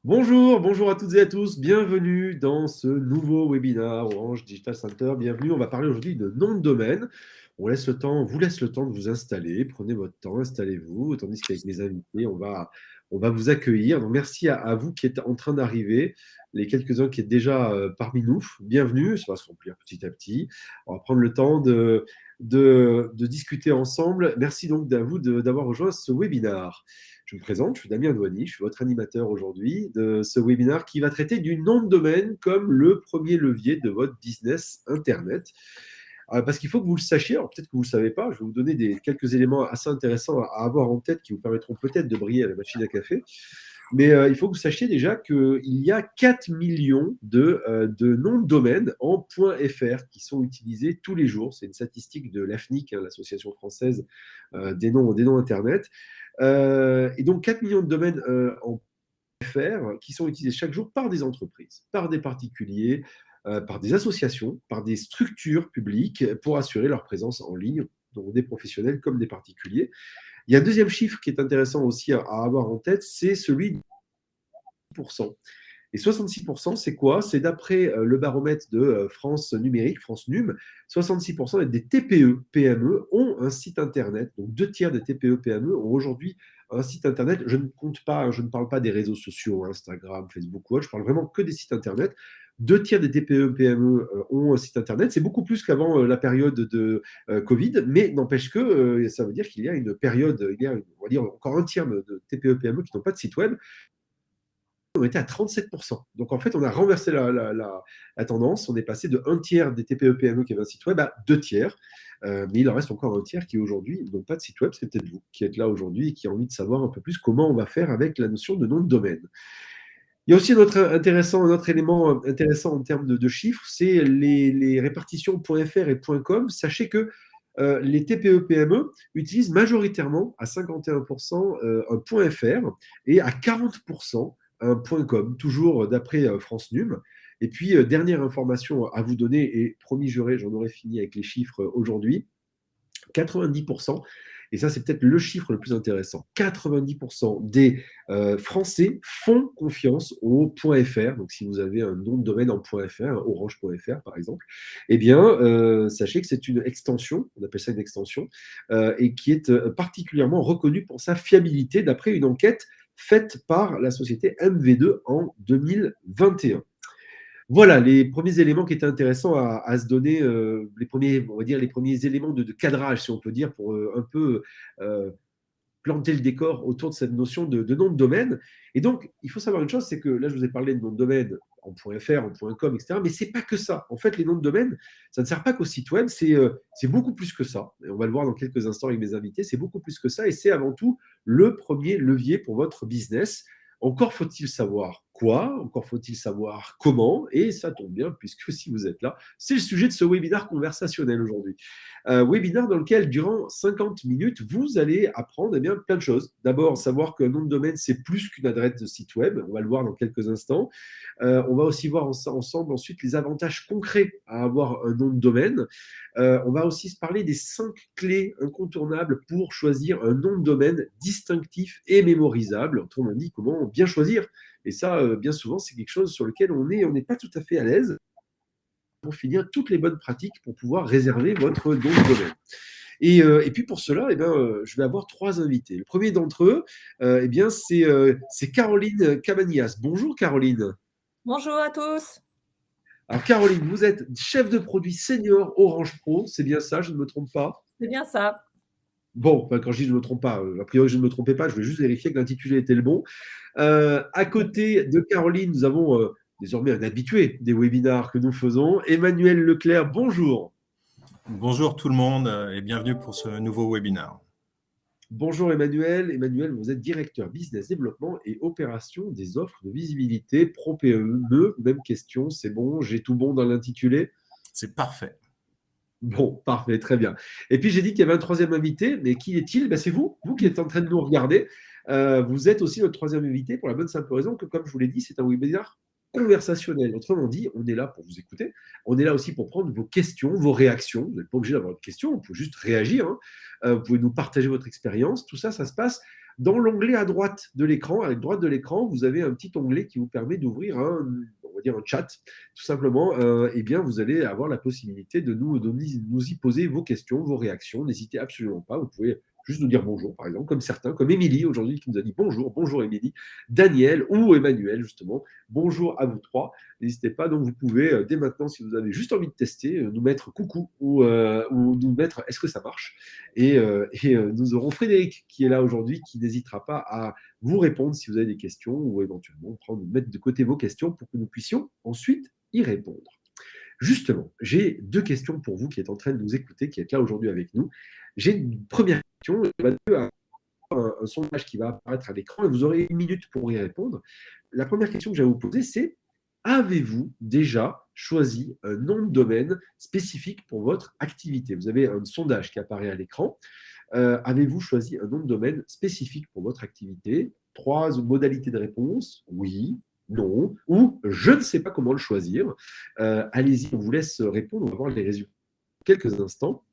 Bonjour à toutes et à tous. Bienvenue dans ce nouveau webinaire Orange Digital Center. Bienvenue. On va parler aujourd'hui de nom de domaine. On vous laisse le temps de vous installer. Prenez votre temps, installez-vous. Tandis qu'avec mes invités, on va vous accueillir. Donc, merci à vous qui êtes en train d'arriver, les quelques-uns qui êtes déjà parmi nous. Bienvenue. Ça va se remplir petit à petit. On va prendre le temps de discuter ensemble. Merci donc à vous d'avoir rejoint ce webinaire. Je me présente, je suis Damien Douani, je suis votre animateur aujourd'hui de ce webinaire qui va traiter du nom de domaine comme le premier levier de votre business Internet. Parce qu'il faut que vous le sachiez, alors peut-être que vous ne le savez pas, je vais vous donner quelques éléments assez intéressants à avoir en tête qui vous permettront peut-être de briller à la machine à café. Mais il faut que vous sachiez déjà qu'il y a 4 millions de noms de domaine en .fr qui sont utilisés tous les jours. C'est une statistique de l'AFNIC, l'Association française des noms Internet. Et donc 4 millions de domaines en .fr qui sont utilisés chaque jour par des entreprises, par des particuliers, par des associations, par des structures publiques pour assurer leur présence en ligne, donc des professionnels comme des particuliers. Il y a un deuxième chiffre qui est intéressant aussi à avoir en tête, c'est celui de 66%. Et 66%, c'est quoi? C'est d'après le baromètre de France Numérique, France Num, 66% des TPE, PME ont un site internet. Donc 2 tiers des TPE, PME ont aujourd'hui un site internet. Je ne parle pas des réseaux sociaux, Instagram, Facebook ou autre, je parle vraiment que des sites internet. 2 tiers des TPE, PME ont un site internet. C'est beaucoup plus qu'avant la période de Covid, mais n'empêche que ça veut dire qu'il y a une période, on va dire encore un tiers de TPE, PME qui n'ont pas de site web. On était à 37%. Donc en fait, on a renversé la tendance. On est passé de 1 tiers des TPE-PME qui avaient un site web à 2 tiers. Mais il en reste encore 1 tiers qui aujourd'hui n'ont pas de site web. C'est peut-être vous qui êtes là aujourd'hui et qui a envie de savoir un peu plus comment on va faire avec la notion de nom de domaine. Il y a aussi un autre élément intéressant en termes de chiffres, c'est les répartitions .fr et .com. Sachez que les TPE-PME utilisent majoritairement à 51% un .fr et à 40% un .com, toujours d'après France Num. Et puis, dernière information à vous donner, et promis juré, j'en aurai fini avec les chiffres aujourd'hui, 90%, et ça c'est peut-être le chiffre le plus intéressant, 90% des Français font confiance au .fr. Donc si vous avez un nom de domaine en .fr, orange.fr par exemple, eh bien sachez que c'est une extension, on appelle ça une extension, et qui est particulièrement reconnue pour sa fiabilité d'après une enquête faite par la société MV2 en 2021. Voilà les premiers éléments qui étaient intéressants à se donner, on va dire les premiers éléments de cadrage, si on peut dire, pour un peu planter le décor autour de cette notion de nom de domaine. Et donc, il faut savoir une chose, c'est que là, je vous ai parlé de nom de domaine en .fr, en .com, etc. Mais c'est pas que ça. En fait, les noms de domaine, ça ne sert pas qu'au site web, c'est beaucoup plus que ça. Et on va le voir dans quelques instants avec mes invités, c'est beaucoup plus que ça. Et c'est avant tout le premier levier pour votre business. Encore faut-il savoir quoi, encore faut-il savoir comment, et ça tombe bien, puisque si vous êtes là, c'est le sujet de ce webinaire conversationnel aujourd'hui. Webinaire dans lequel, durant 50 minutes, vous allez apprendre bien, plein de choses. D'abord, savoir qu'un nom de domaine, c'est plus qu'une adresse de site web, on va le voir dans quelques instants. On va aussi voir ensemble ensuite les avantages concrets à avoir un nom de domaine. On va aussi se parler des 5 clés incontournables pour choisir un nom de domaine distinctif et mémorisable. Autrement dit, comment bien choisir. Et ça, bien souvent, c'est quelque chose sur lequel on n'est pas tout à fait à l'aise pour finir toutes les bonnes pratiques pour pouvoir réserver votre nom de domaine. Et puis pour cela, je vais avoir 3 invités. Le premier d'entre eux, c'est Caroline Cabanillas. Bonjour Caroline. Bonjour à tous. Alors Caroline, vous êtes chef de produit senior Orange Pro, c'est bien ça, je ne me trompe pas? C'est bien ça. Bon, quand je dis je ne me trompe pas, a priori je ne me trompais pas, je vais juste vérifier que l'intitulé était le bon. À côté de Caroline, nous avons désormais un habitué des webinars que nous faisons, Emmanuel Leclerc. Bonjour. Bonjour tout le monde et bienvenue pour ce nouveau webinaire. Bonjour Emmanuel. Emmanuel, vous êtes directeur business développement et opération des offres de visibilité pro PME. Même question, c'est bon, j'ai tout bon dans l'intitulé? C'est parfait. Bon, parfait, très bien. Et puis j'ai dit qu'il y avait un troisième invité, mais qui est-il? C'est vous qui êtes en train de nous regarder. Vous êtes aussi notre troisième invité pour la bonne simple raison que, comme je vous l'ai dit, c'est un webinaire conversationnel. Autrement dit, on est là pour vous écouter. On est là aussi pour prendre vos questions, vos réactions. Vous n'êtes pas obligé d'avoir de questions, on peut juste réagir. Vous pouvez nous partager votre expérience. Tout ça, ça se passe Dans l'onglet à droite de l'écran, vous avez un petit onglet qui vous permet d'ouvrir on va dire un chat, tout simplement. Eh bien, vous allez avoir la possibilité de nous y poser vos questions, vos réactions. N'hésitez absolument pas. Vous pouvez juste nous dire bonjour, par exemple, comme certains, comme Émilie aujourd'hui qui nous a dit bonjour Émilie, Daniel ou Emmanuel, justement. Bonjour à vous trois. N'hésitez pas, donc vous pouvez dès maintenant, si vous avez juste envie de tester, nous mettre coucou ou nous mettre est-ce que ça marche. Et nous aurons Frédéric qui est là aujourd'hui, qui n'hésitera pas à vous répondre si vous avez des questions ou éventuellement mettre de côté vos questions pour que nous puissions ensuite y répondre. Justement, j'ai deux questions pour vous qui êtes en train de nous écouter, qui êtes là aujourd'hui avec nous. J'ai une première question, un sondage qui va apparaître à l'écran et vous aurez 1 minute pour y répondre. La première question que j'ai à vous poser, c'est avez-vous déjà choisi un nom de domaine spécifique pour votre activité? Vous avez un sondage qui apparaît à l'écran. Avez-vous choisi un nom de domaine spécifique pour votre activité? 3 modalités de réponse, oui, non, ou je ne sais pas comment le choisir. Allez-y, on vous laisse répondre, on va voir les résultats dans quelques instants,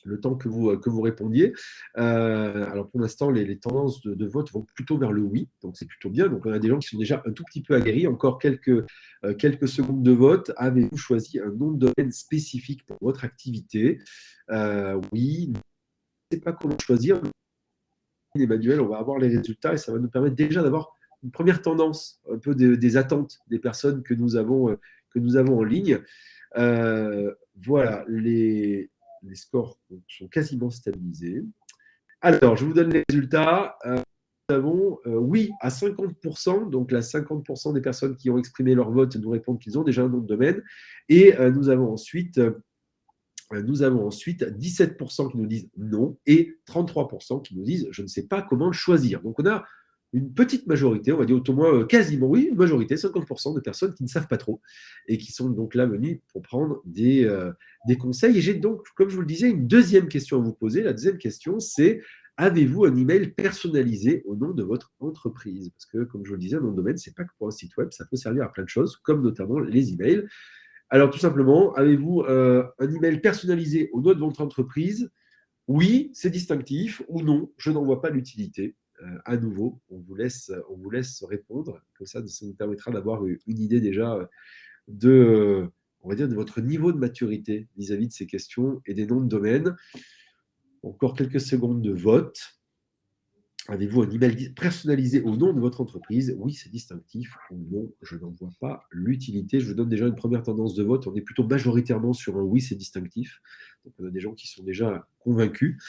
le temps que vous répondiez. Alors pour l'instant, les tendances de vote vont plutôt vers le oui, donc c'est plutôt bien. Donc on a des gens qui sont déjà un tout petit peu aguerris, encore quelques secondes de vote. Avez-vous choisi un nom de domaine spécifique pour votre activité? Oui, sais pas comment choisir. Emmanuel, on va avoir les résultats et ça va nous permettre déjà d'avoir une première tendance, un peu des attentes des personnes que nous avons en ligne. Voilà, les scores sont quasiment stabilisés. Alors, je vous donne les résultats. Nous avons oui à 50%, donc là 50% des personnes qui ont exprimé leur vote nous répondent qu'ils ont déjà un nom de domaine. Et nous avons ensuite 17% qui nous disent non et 33% qui nous disent je ne sais pas comment le choisir. Donc on a une petite majorité, on va dire au moins quasiment, oui, une majorité, 50% de personnes qui ne savent pas trop et qui sont donc là venues pour prendre des conseils. Et j'ai donc, comme je vous le disais, une deuxième question à vous poser. La deuxième question, c'est avez-vous un email personnalisé au nom de votre entreprise? Parce que, comme je vous le disais, un nom de domaine, ce n'est pas que pour un site web, ça peut servir à plein de choses, comme notamment les emails. Alors, tout simplement, avez-vous un email personnalisé au nom de votre entreprise? Oui, c'est distinctif, ou non, je n'en vois pas l'utilité. À nouveau, on vous laisse répondre. Comme ça nous permettra d'avoir une idée déjà on va dire, de votre niveau de maturité vis-à-vis de ces questions et des noms de domaine. Encore quelques secondes de vote. Avez-vous un email personnalisé au nom de votre entreprise? Oui, c'est distinctif. Ou non, je n'en vois pas l'utilité. Je vous donne déjà une première tendance de vote. On est plutôt majoritairement sur un oui, c'est distinctif. Donc, on a des gens qui sont déjà convaincus.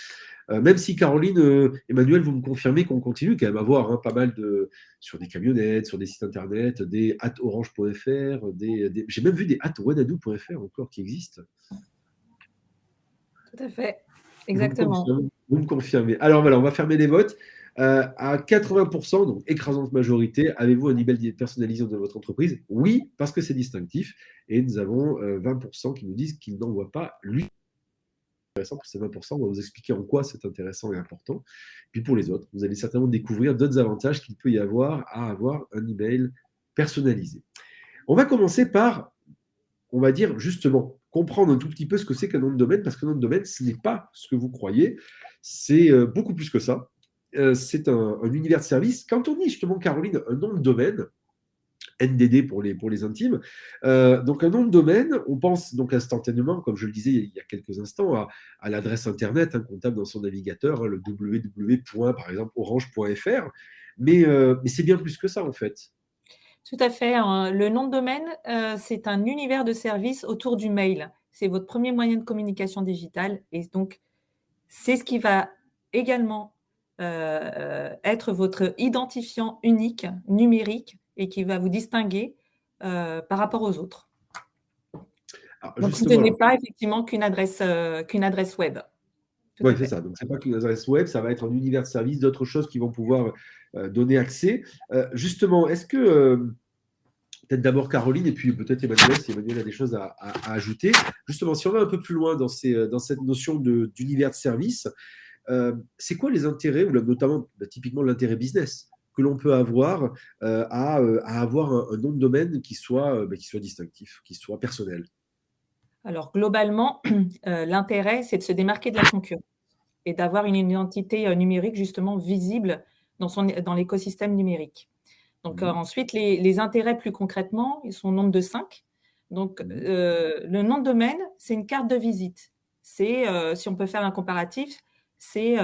Même si Caroline, Emmanuel, vous me confirmez qu'on continue quand même à voir pas mal sur des camionnettes, sur des sites internet, des @orange.fr, j'ai même vu des @wanadoo.fr encore qui existent. Tout à fait. Exactement. Vous me confirmez. Alors voilà, on va fermer les votes. À 80%, donc écrasante majorité, avez-vous un email personnalisé de votre entreprise? Oui, parce que c'est distinctif. Et nous avons 20% qui nous disent qu'ils n'en voient pas l'utilité. Pour ces 20%, on va vous expliquer en quoi c'est intéressant et important. Puis pour les autres, vous allez certainement découvrir d'autres avantages qu'il peut y avoir à avoir un email personnalisé. On va commencer par, on va dire justement, comprendre un tout petit peu ce que c'est qu'un nom de domaine, parce qu'un nom de domaine, ce n'est pas ce que vous croyez, c'est beaucoup plus que ça. C'est un univers de service. Quand on dit justement, Caroline, un nom de domaine, NDD pour les intimes. Donc un nom de domaine, on pense donc instantanément, comme je le disais il y a quelques instants, à l'adresse internet qu'on tape dans son navigateur, le www. Par exemple orange.fr, mais c'est bien plus que ça en fait. Tout à fait. Le nom de domaine, c'est un univers de service autour du mail. C'est votre premier moyen de communication digitale et donc c'est ce qui va également être votre identifiant unique numérique et qui va vous distinguer par rapport aux autres. Alors, donc, vous ne donnez pas effectivement qu'une adresse web. Oui, c'est ça. Donc, ce n'est pas qu'une adresse web, ça va être un univers de service, d'autres choses qui vont pouvoir donner accès. Justement, est-ce que, peut-être d'abord Caroline et puis peut-être Emmanuel, si Emmanuel a des choses à ajouter. Justement, si on va un peu plus loin dans cette notion d'univers de service, c'est quoi les intérêts, ou notamment typiquement l'intérêt business, que l'on peut avoir à avoir un nom de domaine qui soit distinctif, qui soit personnel? Alors, globalement, l'intérêt, c'est de se démarquer de la concurrence. et d'avoir une identité numérique justement visible dans l'écosystème numérique. Donc ensuite, les intérêts plus concrètement, ils sont au nombre de 5. Donc le nom de domaine, c'est une carte de visite. C'est, si on peut faire un comparatif, c'est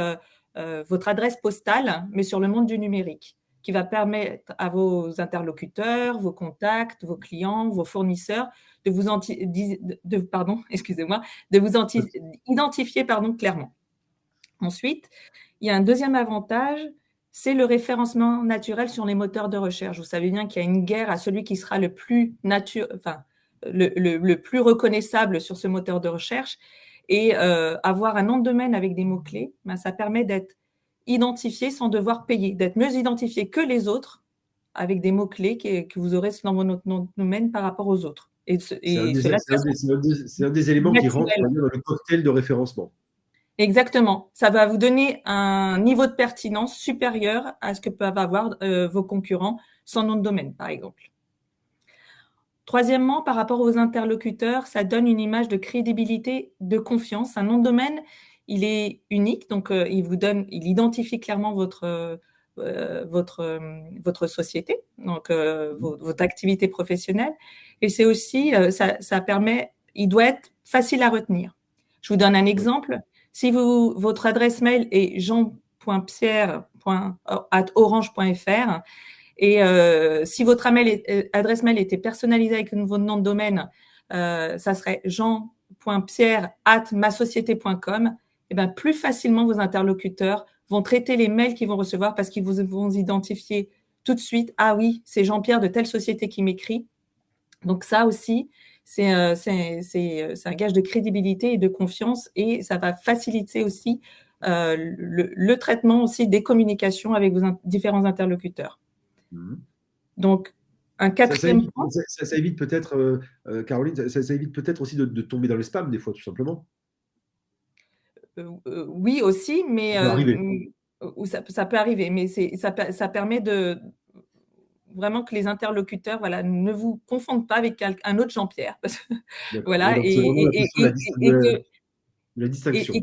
votre adresse postale, mais sur le monde du numérique, qui va permettre à vos interlocuteurs, vos contacts, vos clients, vos fournisseurs de vous identifier clairement. Ensuite, il y a un deuxième avantage, c'est le référencement naturel sur les moteurs de recherche. Vous savez bien qu'il y a une guerre à celui qui sera le plus le plus reconnaissable sur ce moteur de recherche. Et avoir un nom de domaine avec des mots-clés, ça permet d'être identifié sans devoir payer, d'être mieux identifié que les autres avec des mots-clés que vous aurez dans votre nom de domaine par rapport aux autres. C'est un des éléments qui rentre dans le cocktail de référencement. Exactement. Ça va vous donner un niveau de pertinence supérieur à ce que peuvent avoir vos concurrents sans nom de domaine, par exemple. Troisièmement, par rapport aux interlocuteurs, ça donne une image de crédibilité, de confiance. Un nom de domaine, il est unique, donc il identifie clairement votre société, donc votre activité professionnelle. Et c'est aussi, ça permet, il doit être facile à retenir. Je vous donne un exemple. Si votre adresse mail est jean.pierre@orange.fr et si votre adresse mail était personnalisée avec votre nom de domaine, ça serait jean.pierre@masociété.com. Et bien, plus facilement, vos interlocuteurs vont traiter les mails qu'ils vont recevoir parce qu'ils vont identifier tout de suite, ah oui, c'est Jean-Pierre de telle société qui m'écrit. Donc ça aussi, c'est un gage de crédibilité et de confiance et ça va faciliter aussi le traitement aussi des communications avec vos différents interlocuteurs. Donc, un quatrième point. Ça évite peut-être, Caroline, ça évite peut-être aussi de tomber dans les spams des fois, tout simplement. Oui, aussi, mais ça peut arriver, mais ça permet de vraiment que les interlocuteurs ne vous confondent pas avec un autre Jean-Pierre. Voilà, la distinction.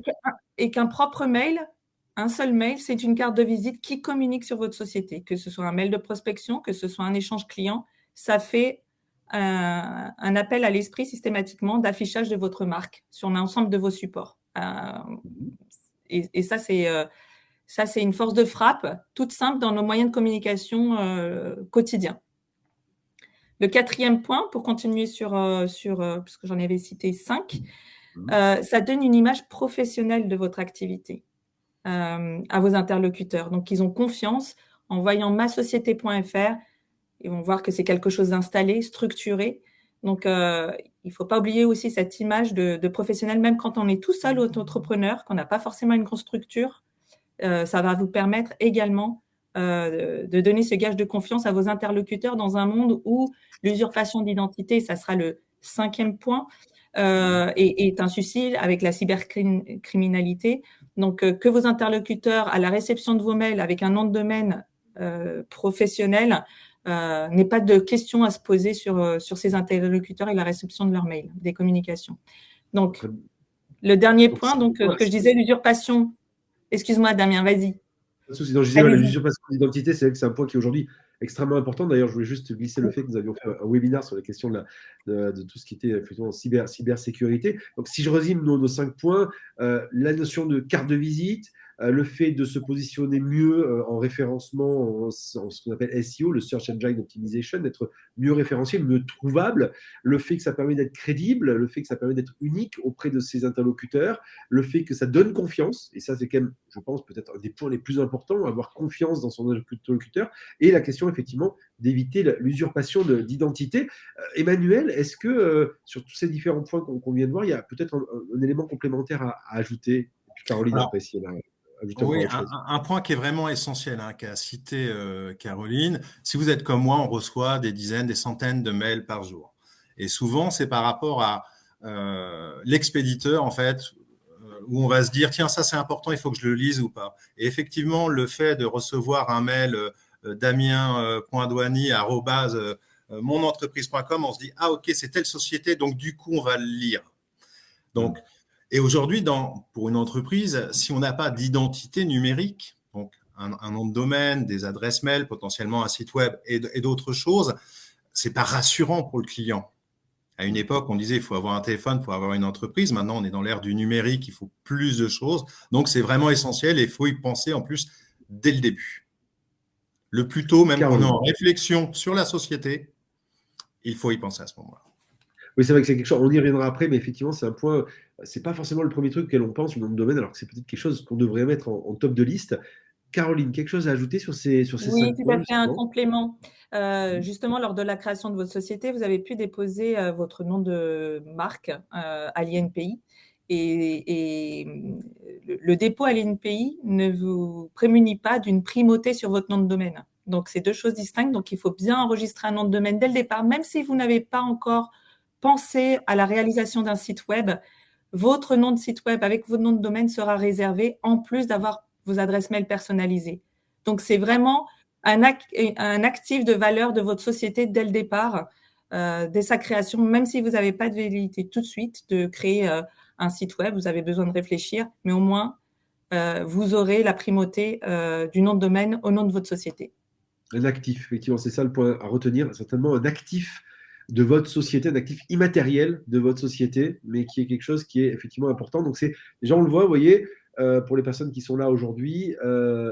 Et qu'un propre mail, un seul mail, c'est une carte de visite qui communique sur votre société, que ce soit un mail de prospection, que ce soit un échange client, ça fait un appel à l'esprit systématiquement d'affichage de votre marque sur l'ensemble de vos supports. Et ça, c'est une force de frappe toute simple dans nos moyens de communication quotidiens. Le quatrième point, pour continuer parce que j'en avais cité 5, ça donne une image professionnelle de votre activité à vos interlocuteurs. Donc, ils ont confiance en voyant masociété.fr. Ils vont voir que c'est quelque chose d'installé, structuré. Donc, il ne faut pas oublier aussi cette image de professionnel, même quand on est tout seul entrepreneur, qu'on n'a pas forcément une grosse structure. Ça va vous permettre également de donner ce gage de confiance à vos interlocuteurs dans un monde où l'usurpation d'identité, ça sera le 5e point, est un souci avec la cybercriminalité. Donc, que vos interlocuteurs, à la réception de vos mails avec un nom de domaine professionnel, n'aient pas de questions à se poser sur ces interlocuteurs et la réception de leurs mails, des communications. Donc, le dernier point, que je disais, l'usurpation. Excuse-moi, Damien, vas-y. Pas de souci. Je disais, l'usurpation d'identité, c'est vrai que c'est un point qui est aujourd'hui extrêmement important. D'ailleurs, je voulais juste glisser le fait que nous avions fait un webinaire sur la question de tout ce qui était effectivement cybersécurité. Donc, si je résume nos 5 points, la notion de carte de visite, le fait de se positionner mieux en référencement, en ce qu'on appelle SEO, le Search Engine Optimization, d'être mieux référencié, mieux trouvable, le fait que ça permet d'être crédible, le fait que ça permet d'être unique auprès de ses interlocuteurs, le fait que ça donne confiance, et ça c'est quand même, je pense, peut-être un des points les plus importants, avoir confiance dans son interlocuteur, et la question effectivement d'éviter l'usurpation d'identité. Emmanuel, est-ce que sur tous ces différents points qu'on vient de voir, il y a peut-être un élément complémentaire à ajouter? Et puis Caroline, après, si elle a... Oui, un point qui est vraiment essentiel, qu'a cité Caroline. Si vous êtes comme moi, on reçoit des dizaines, des centaines de mails par jour. Et souvent, c'est par rapport à l'expéditeur, en fait, où on va se dire, tiens, ça c'est important, il faut que je le lise ou pas. Et effectivement, le fait de recevoir un mail damien.douany@monentreprise.com, on se dit, ah ok, c'est telle société, donc du coup, on va le lire. Donc, Et aujourd'hui, pour une entreprise, si on n'a pas d'identité numérique, donc un nom de domaine, des adresses mail, potentiellement un site web et d'autres choses, c'est pas rassurant pour le client. À une époque, on disait il faut avoir un téléphone pour avoir une entreprise. Maintenant, on est dans l'ère du numérique, il faut plus de choses. Donc, c'est vraiment essentiel et il faut y penser en plus dès le début. Le plus tôt, même qu'on est en réflexion sur la société, il faut y penser à ce moment-là. Oui, c'est vrai que c'est quelque chose, on y reviendra après, mais effectivement, c'est un point, c'est pas forcément le premier truc auquel on pense, le nom de domaine, alors que c'est peut-être quelque chose qu'on devrait mettre en top de liste. Caroline, quelque chose à ajouter sur ces 5 points? Oui, tout à fait, un complément. Justement, lors de la création de votre société, vous avez pu déposer votre nom de marque à l'INPI. Et le dépôt à l'INPI ne vous prémunit pas d'une primauté sur votre nom de domaine. Donc, c'est deux choses distinctes. Donc, il faut bien enregistrer un nom de domaine dès le départ, même si vous n'avez pas encore pensé à la réalisation d'un site web. Votre nom de site web avec votre nom de domaine sera réservé en plus d'avoir vos adresses mail personnalisées. Donc, c'est vraiment un actif de valeur de votre société dès le départ, dès sa création, même si vous n'avez pas de velléité tout de suite de créer un site web, vous avez besoin de réfléchir, mais au moins, vous aurez la primauté du nom de domaine au nom de votre société. Un actif, effectivement, c'est ça le point à retenir, certainement un actif de votre société, un actif immatériel de votre société, mais qui est quelque chose qui est effectivement important. Donc, déjà, on le voit, vous voyez, pour les personnes qui sont là aujourd'hui,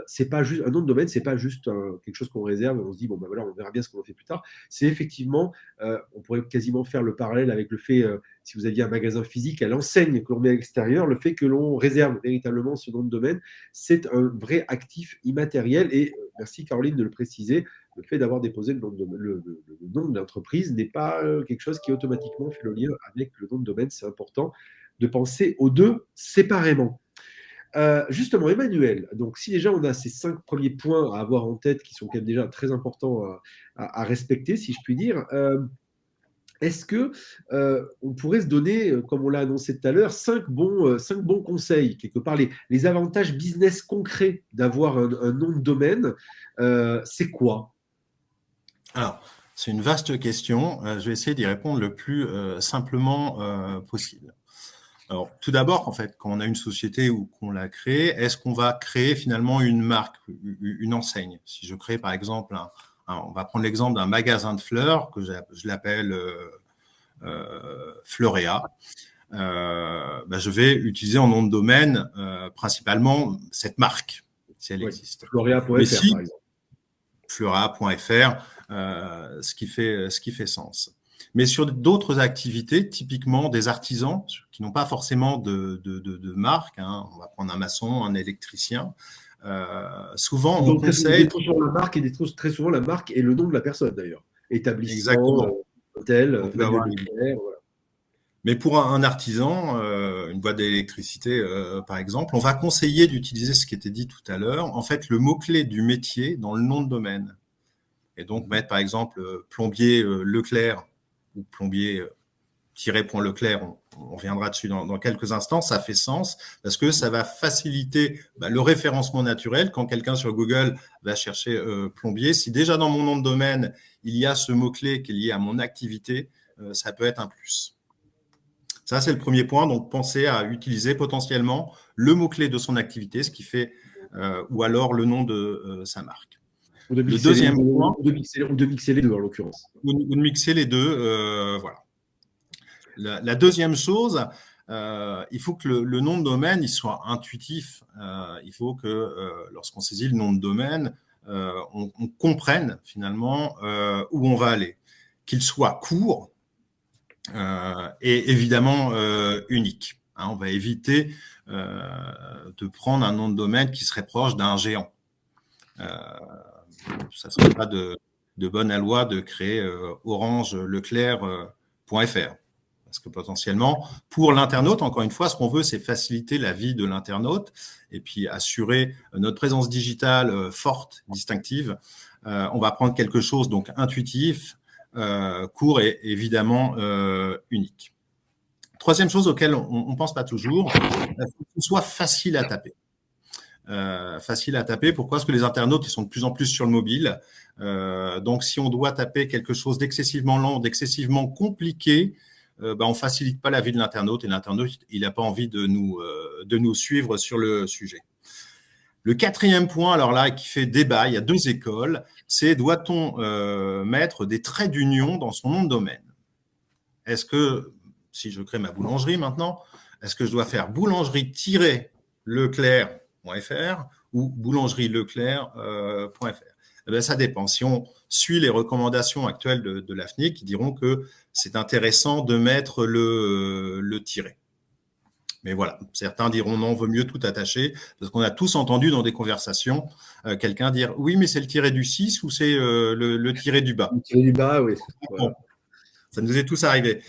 c'est pas juste un nom de domaine, c'est pas juste quelque chose qu'on réserve et on se dit bon ben voilà, on verra bien ce qu'on en fait plus tard. C'est effectivement, on pourrait quasiment faire le parallèle avec le fait, si vous aviez un magasin physique, à l'enseigne que l'on met à l'extérieur, le fait que l'on réserve véritablement ce nom de domaine, c'est un vrai actif immatériel. Et merci Caroline de le préciser, le fait d'avoir déposé le nom de l'entreprise n'est pas quelque chose qui automatiquement fait le lien avec le nom de domaine. C'est important de penser aux deux séparément. Justement, Emmanuel, donc si déjà on a ces 5 premiers points à avoir en tête qui sont quand même déjà très importants à respecter, si je puis dire, est-ce que on pourrait se donner, comme on l'a annoncé tout à l'heure, 5 bons conseils, quelque part les avantages business concrets d'avoir un nom de domaine, c'est quoi? Alors, c'est une vaste question. Je vais essayer d'y répondre le plus simplement possible. Alors, tout d'abord, en fait, quand on a une société ou qu'on l'a créée, est-ce qu'on va créer finalement une marque, une enseigne? Si je crée, par exemple, on va prendre l'exemple d'un magasin de fleurs que je l'appelle Fleuréa. Je vais utiliser en nom de domaine principalement cette marque, si elle existe. Fleuréa.fr, par exemple. Fleuréa.fr, ce qui fait sens. Mais sur d'autres activités, typiquement des artisans qui n'ont pas forcément de marque, hein, on va prendre un maçon, un électricien, souvent on conseille… La marque et très souvent la marque est le nom de la personne d'ailleurs. Établissement, hôtel, voilà. Mais pour un artisan, une boîte d'électricité par exemple, on va conseiller d'utiliser ce qui était dit tout à l'heure, en fait le mot-clé du métier dans le nom de domaine. Et donc mettre par exemple plombier Leclerc ou plombier-Leclerc, on reviendra dessus dans quelques instants, ça fait sens parce que ça va faciliter le référencement naturel. Quand quelqu'un sur Google va chercher plombier, si déjà dans mon nom de domaine, il y a ce mot-clé qui est lié à mon activité, ça peut être un plus. Ça, c'est le premier point. Donc, pensez à utiliser potentiellement le mot-clé de son activité, ce qui fait, ou alors le nom de sa marque. Le deuxième point, ou de mixer les deux en l'occurrence. Ou de mixer les deux, voilà. La deuxième chose, il faut que le nom de domaine il soit intuitif. Il faut que lorsqu'on saisit le nom de domaine, on comprenne finalement où on va aller. Qu'il soit court et évidemment unique. Hein, on va éviter de prendre un nom de domaine qui serait proche d'un géant. Ça ne serait pas de bonne loi de créer orangeleclerc.fr. Parce que potentiellement, pour l'internaute, encore une fois, ce qu'on veut, c'est faciliter la vie de l'internaute et puis assurer notre présence digitale forte, distinctive. On va prendre quelque chose donc intuitif, court et évidemment unique. Troisième chose auquel on ne pense pas toujours, il faut que ce soit facile à taper. Facile à taper. Pourquoi ? Parce que les internautes ils sont de plus en plus sur le mobile. Donc, si on doit taper quelque chose d'excessivement lent, d'excessivement compliqué, on facilite pas la vie de l'internaute et l'internaute, il n'a pas envie de nous suivre sur le sujet. Le quatrième point, alors là, qui fait débat, il y a deux écoles, c'est doit-on mettre des traits d'union dans son nom de domaine? Est-ce que, si je crée ma boulangerie maintenant, est-ce que je dois faire boulangerie-leclerc.fr ou boulangerie-leclerc.fr? Ça dépend. Si on suit les recommandations actuelles de l'AFNIC, qui diront que c'est intéressant de mettre le tiret. Mais voilà, certains diront non, vaut mieux tout attacher, parce qu'on a tous entendu dans des conversations quelqu'un dire oui, mais c'est le tiret du 6 ou c'est le tiret du bas. Le tiret du bas, oui. Voilà. Ça nous est tous arrivé.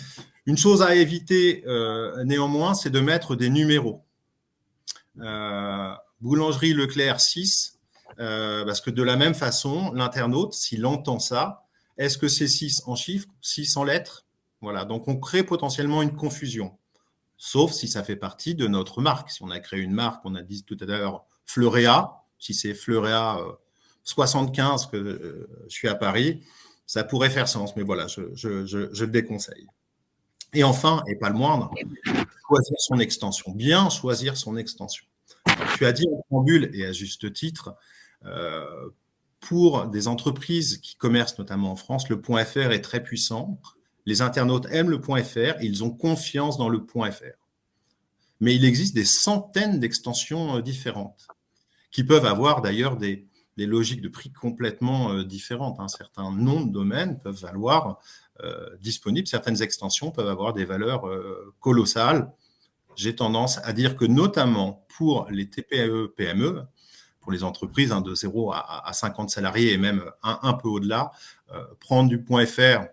Une chose à éviter néanmoins, c'est de mettre des numéros. Boulangerie Leclerc 6, parce que de la même façon, l'internaute, s'il entend ça, est-ce que c'est 6 en chiffres, 6 en lettres? Voilà, donc on crée potentiellement une confusion. Sauf si ça fait partie de notre marque. Si on a créé une marque, on a dit tout à l'heure Fleuréa, si c'est Fleuréa 75 que je suis à Paris, ça pourrait faire sens, mais voilà, je le déconseille. Et enfin, et pas le moindre, choisir son extension. Bien choisir son extension. Alors, tu as dit en préambule, et à juste titre, pour des entreprises qui commercent notamment en France, le .fr est très puissant. Les internautes aiment le .fr, ils ont confiance dans le .fr. Mais il existe des centaines d'extensions différentes qui peuvent avoir d'ailleurs des logiques de prix complètement différentes. Certains noms de domaines peuvent valoir disponibles, certaines extensions peuvent avoir des valeurs colossales. J'ai tendance à dire que notamment pour les TPE, PME, pour les entreprises de 0 à 50 salariés et même un peu au-delà, prendre du .fr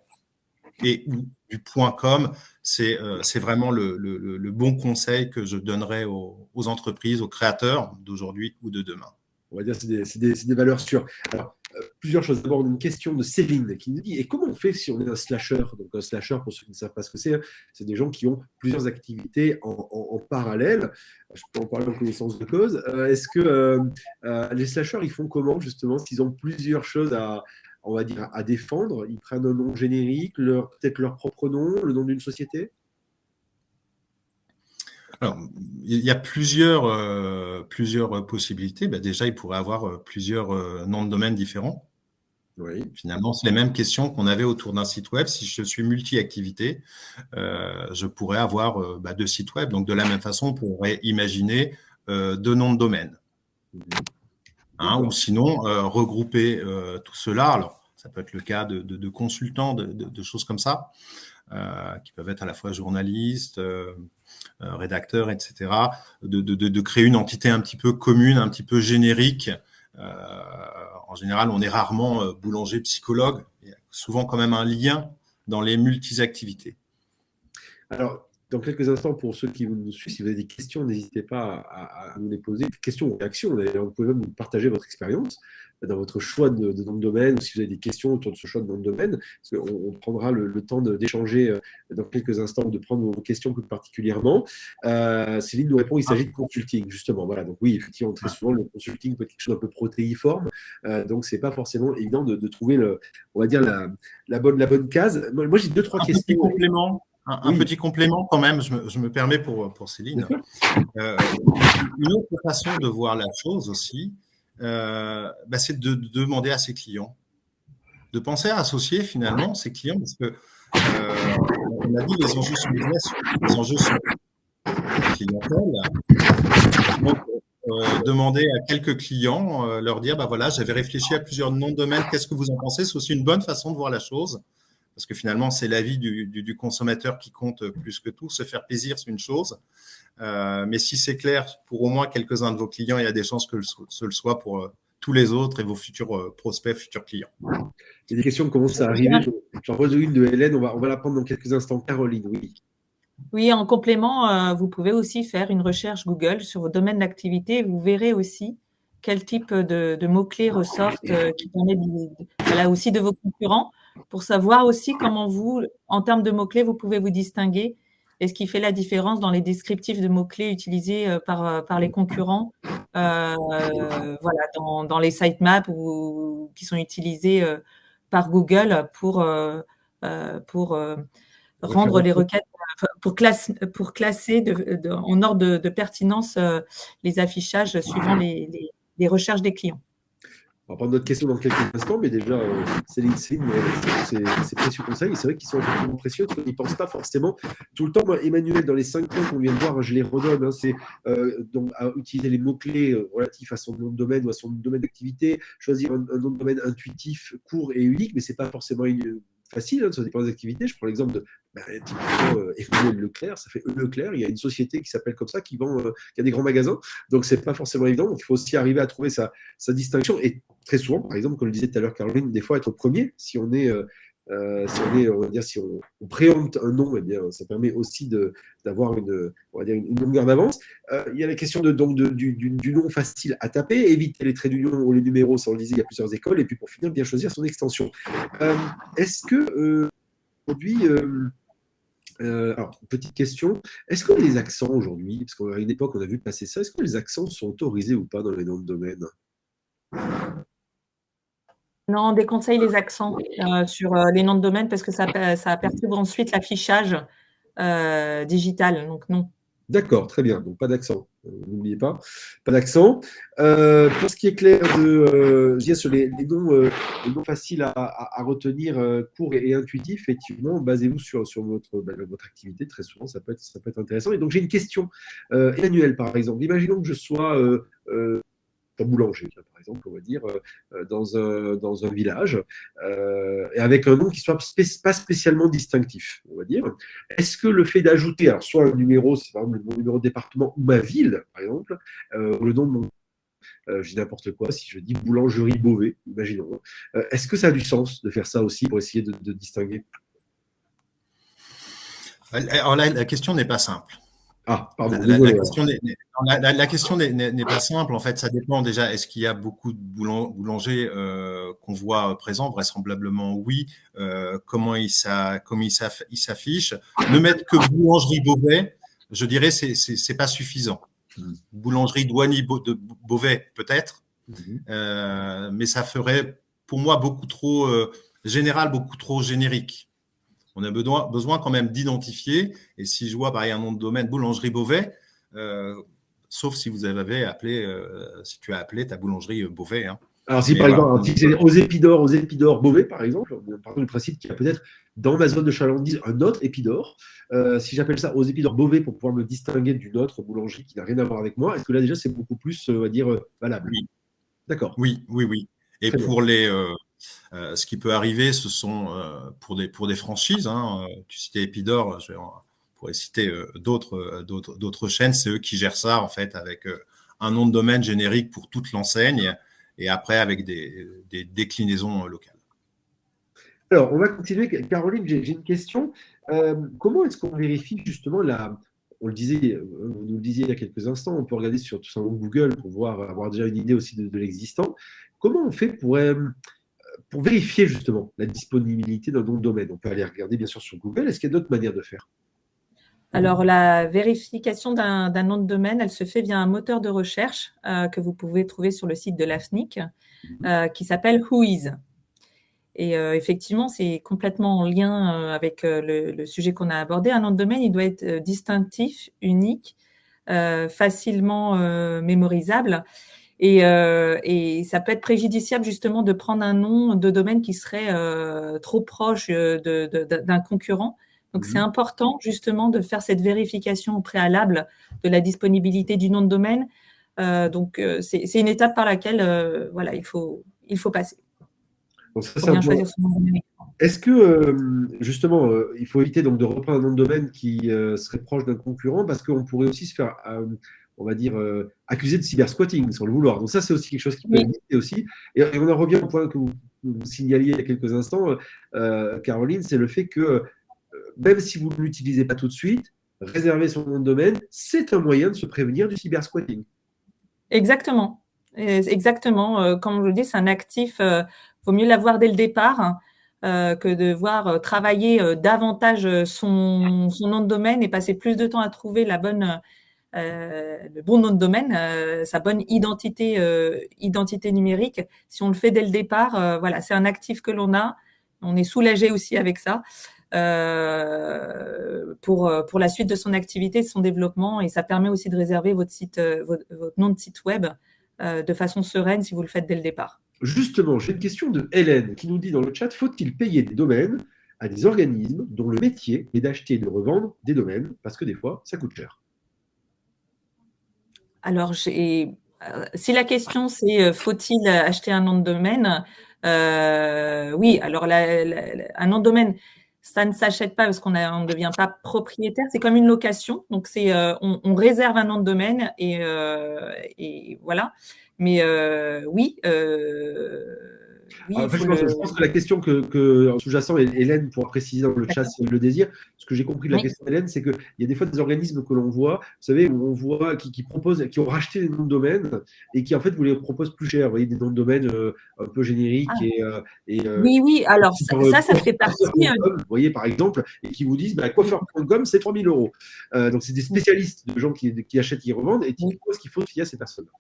et du .com, c'est vraiment le bon conseil que je donnerais aux entreprises, aux créateurs d'aujourd'hui ou de demain. On va dire que c'est des valeurs sûres. Alors, plusieurs choses. D'abord, une question de Céline qui nous dit, et comment on fait si on est un slasher? Donc, un slasher, pour ceux qui ne savent pas ce que c'est des gens qui ont plusieurs activités en parallèle. Je peux en parler en connaissance de cause. Est-ce que les slashers, ils font comment, justement, s'ils ont plusieurs choses on va dire, à défendre? Ils prennent un nom générique, peut-être leur propre nom, le nom d'une société? Alors, il y a plusieurs possibilités. Déjà, il pourrait avoir plusieurs noms de domaine différents. Oui. Finalement, c'est les mêmes questions qu'on avait autour d'un site web. Si je suis multi-activité, je pourrais avoir 2 sites web. Donc, de la même façon, on pourrait imaginer 2 noms de domaine. Ou sinon, regrouper tout cela. Alors, ça peut être le cas de consultants, de choses comme ça, qui peuvent être à la fois journalistes, rédacteurs, etc., de créer une entité un petit peu commune, un petit peu générique. En général, on est rarement boulanger, psychologue. Il y a souvent quand même un lien dans les multi-activités. Alors, dans quelques instants, pour ceux qui nous suivent, si vous avez des questions, n'hésitez pas à nous les poser. Questions ou réactions, d'ailleurs, vous pouvez même nous partager votre expérience dans votre choix de nom de domaine, ou si vous avez des questions autour de ce choix de nom de domaine, parce qu'on prendra le temps d'échanger dans quelques instants, de prendre vos questions plus particulièrement. Céline nous répond, il s'agit de consulting, justement. Voilà, donc oui, effectivement, très souvent, le consulting peut être quelque chose d'un peu protéiforme, donc c'est pas forcément évident de trouver, on va dire, la bonne case. Moi, j'ai 2-3 questions. Petit complément. Un petit complément quand même, je me permets pour Céline. Une autre façon de voir la chose aussi, c'est de demander à ses clients, de penser à associer finalement ses clients, parce que on a dit les enjeux sur business, les enjeux sur clientèle. Donc, demander à quelques clients, leur dire, voilà, j'avais réfléchi à plusieurs noms de domaine, qu'est-ce que vous en pensez? C'est aussi une bonne façon de voir la chose. Parce que finalement, c'est l'avis du consommateur qui compte plus que tout. Se faire plaisir, c'est une chose. Mais si c'est clair pour au moins quelques-uns de vos clients, il y a des chances que ce le soit pour tous les autres et vos futurs prospects, futurs clients. Il y a des questions qui commencent à arriver. J'en pose une de Hélène. On va la prendre dans quelques instants. Caroline, oui. Oui, en complément, vous pouvez aussi faire une recherche Google sur vos domaines d'activité. Vous verrez aussi quel type de mots-clés ressortent qui permettent aussi de vos concurrents, pour savoir aussi comment vous, en termes de mots-clés, vous pouvez vous distinguer et ce qui fait la différence dans les descriptifs de mots-clés utilisés par les concurrents, dans les sitemaps qui sont utilisés par Google pour rendre les requêtes pour classer en ordre de pertinence les affichages suivant les recherches des clients. On va prendre notre question dans quelques instants, mais déjà, Céline, c'est précieux conseils. Et c'est vrai qu'ils sont effectivement précieux parce qu'on n'y pense pas forcément tout le temps. Moi, Emmanuel, dans les 5 points qu'on vient de voir, je les redonne. Hein, c'est donc à utiliser les mots-clés relatifs à son nom de domaine ou à son domaine d'activité, choisir un nom de domaine intuitif, court et unique, mais ce n'est pas forcément facile, hein, ça dépend des activités. Je prends l'exemple de Emmanuel Leclerc, ça fait Leclerc. Il y a une société qui s'appelle comme ça, qui a des grands magasins. Donc, c'est pas forcément évident. Donc, il faut aussi arriver à trouver sa distinction. Et très souvent, par exemple, comme le disait tout à l'heure Caroline, des fois être premier, si on préempte un nom, eh bien, ça permet aussi d'avoir une longueur d'avance. Il y a la question du nom facile à taper, éviter les traits d'union ou les numéros, ça on le disait, il y a plusieurs écoles, et puis pour finir, bien choisir son extension. Est-ce que aujourd'hui, alors, petite question, est-ce que les accents aujourd'hui, parce qu'à une époque on a vu passer ça, est-ce que les accents sont autorisés ou pas dans les noms de domaine? Non, on déconseille les accents sur les noms de domaine parce que ça perturbe ensuite l'affichage digital. Donc, non. D'accord, très bien. Donc, pas d'accent. N'oubliez pas. Pas d'accent. Pour ce qui est clair sur les noms faciles à retenir, courts et intuitifs, effectivement, basez-vous sur votre activité. Très souvent, ça peut être intéressant. Et donc, j'ai une question. Emmanuel, par exemple. Imaginons que je sois un boulanger, par exemple, on va dire, dans un village, et avec un nom qui soit pas spécialement distinctif, on va dire. Est-ce que le fait d'ajouter, alors soit un numéro, c'est par exemple mon numéro de département ou ma ville, par exemple, ou le nom de mon je dis n'importe quoi, si je dis boulangerie Beauvais, imaginons. Est-ce que ça a du sens de faire ça aussi pour essayer de distinguer? Alors là, la question n'est pas simple. Ah, pardon. La question n'est pas simple. En fait, ça dépend déjà. Est-ce qu'il y a beaucoup de boulangers qu'on voit présents? Vraisemblablement, oui. Comment il s'affiche? Ne mettre que boulangerie Beauvais, je dirais, c'est pas suffisant. Boulangerie Douany de Beauvais, peut-être, mais ça ferait, pour moi, beaucoup trop général, beaucoup trop générique. On a besoin quand même d'identifier. Et si je vois par exemple un nom de domaine boulangerie Beauvais, sauf si vous avez appelé, si tu as appelé ta boulangerie Beauvais. Hein. Alors si par exemple, si c'est aux épidores Beauvais, par exemple, on part du principe qu'il y a peut-être dans ma zone de chalandise un autre épidore. Si j'appelle ça aux épidores Beauvais pour pouvoir me distinguer d'une autre boulangerie qui n'a rien à voir avec moi, est-ce que là déjà c'est beaucoup plus, on va dire, valable? Oui. D'accord. Oui. Et très pour bien. Ce qui peut arriver, ce sont pour des franchises. Hein, tu citais Epidore, je pourrais citer d'autres chaînes. C'est eux qui gèrent ça en fait avec un nom de domaine générique pour toute l'enseigne et après avec des déclinaisons locales. Alors, on va continuer. Caroline, j'ai une question. Comment est-ce qu'on vérifie justement on le disait, vous nous le disiez il y a quelques instants, on peut regarder sur tout simplement Google pour avoir déjà une idée aussi de l'existant. Comment on fait pour vérifier justement la disponibilité d'un nom de domaine? On peut aller regarder bien sûr sur Google. Est-ce qu'il y a d'autres manières de faire? Alors, la vérification d'un nom de domaine, elle se fait via un moteur de recherche que vous pouvez trouver sur le site de l'AFNIC qui s'appelle Whois. Et effectivement, c'est complètement en lien avec le sujet qu'on a abordé. Un nom de domaine, il doit être distinctif, unique, facilement mémorisable. Et ça peut être préjudiciable justement de prendre un nom de domaine qui serait trop proche d'un concurrent. Donc, c'est important justement de faire cette vérification au préalable de la disponibilité du nom de domaine. Donc, c'est une étape par laquelle voilà, il faut passer. Donc ça, bien choisir son nom de domaine. Est-ce que justement, il faut éviter donc de reprendre un nom de domaine qui serait proche d'un concurrent parce qu'on pourrait aussi se faire on va dire, accusé de cybersquatting sans le vouloir. Donc ça, c'est aussi quelque chose qui peut exister aussi. Et on en revient au point que vous signaliez il y a quelques instants, Caroline, c'est le fait que même si vous ne l'utilisez pas tout de suite, réserver son nom de domaine, c'est un moyen de se prévenir du cybersquatting. Exactement. Exactement. Comme je le dis, c'est un actif, vaut mieux l'avoir dès le départ que de devoir travailler davantage son nom de domaine et passer plus de temps à trouver le bon nom de domaine, sa bonne identité numérique. Si on le fait dès le départ, voilà, c'est un actif que l'on a. On est soulagé aussi avec ça. pour la suite de son activité, de son développement, et ça permet aussi de réserver votre nom de site web de façon sereine si vous le faites dès le départ. Justement, j'ai une question de Hélène qui nous dit dans le chat, faut-il payer des domaines à des organismes dont le métier est d'acheter et de revendre des domaines, parce que des fois, ça coûte cher? Alors, si la question c'est faut-il acheter un nom de domaine, oui, alors un nom de domaine, ça ne s'achète pas parce qu'on ne devient pas propriétaire, c'est comme une location, donc on réserve un nom de domaine et voilà. Mais oui, En fait, je pense que la question en sous-jacent, Hélène pourra préciser dans le chat si elle le désire. Ce que j'ai compris de la question d'Hélène, c'est qu'il y a des fois des organismes que l'on voit, vous savez, où on voit qui proposent, qui ont racheté des noms de domaine et qui en fait vous les proposent plus cher. Vous voyez, des noms de domaine un peu génériques oui, alors ça fait partie. Vous voyez, par exemple, et qui vous disent coiffeur.com, c'est 3 000 euros. Donc, c'est des spécialistes de gens qui achètent, qui revendent, et typiquement, ce qu'il faut fier à ces personnes-là.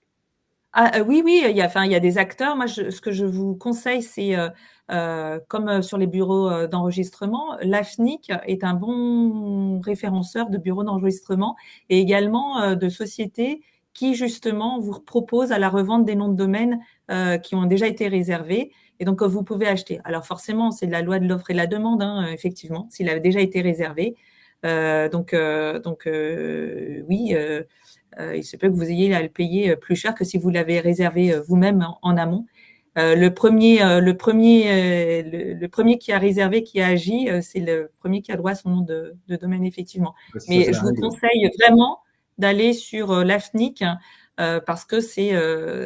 Oui, il y a des acteurs. Moi, ce que je vous conseille, c'est comme sur les bureaux d'enregistrement, l'AFNIC est un bon référenceur de bureaux d'enregistrement et également de sociétés qui, justement, vous proposent à la revente des noms de domaine qui ont déjà été réservés et donc vous pouvez acheter. Alors, forcément, c'est de la loi de l'offre et de la demande, effectivement, s'il avait déjà été réservé. Oui, il se peut que vous ayez à le payer plus cher que si vous l'avez réservé vous-même en amont. Le premier qui a réservé, qui a agi, c'est le premier qui a droit à son nom de domaine, effectivement. Mais je vous conseille vraiment d'aller sur l'AFNIC parce que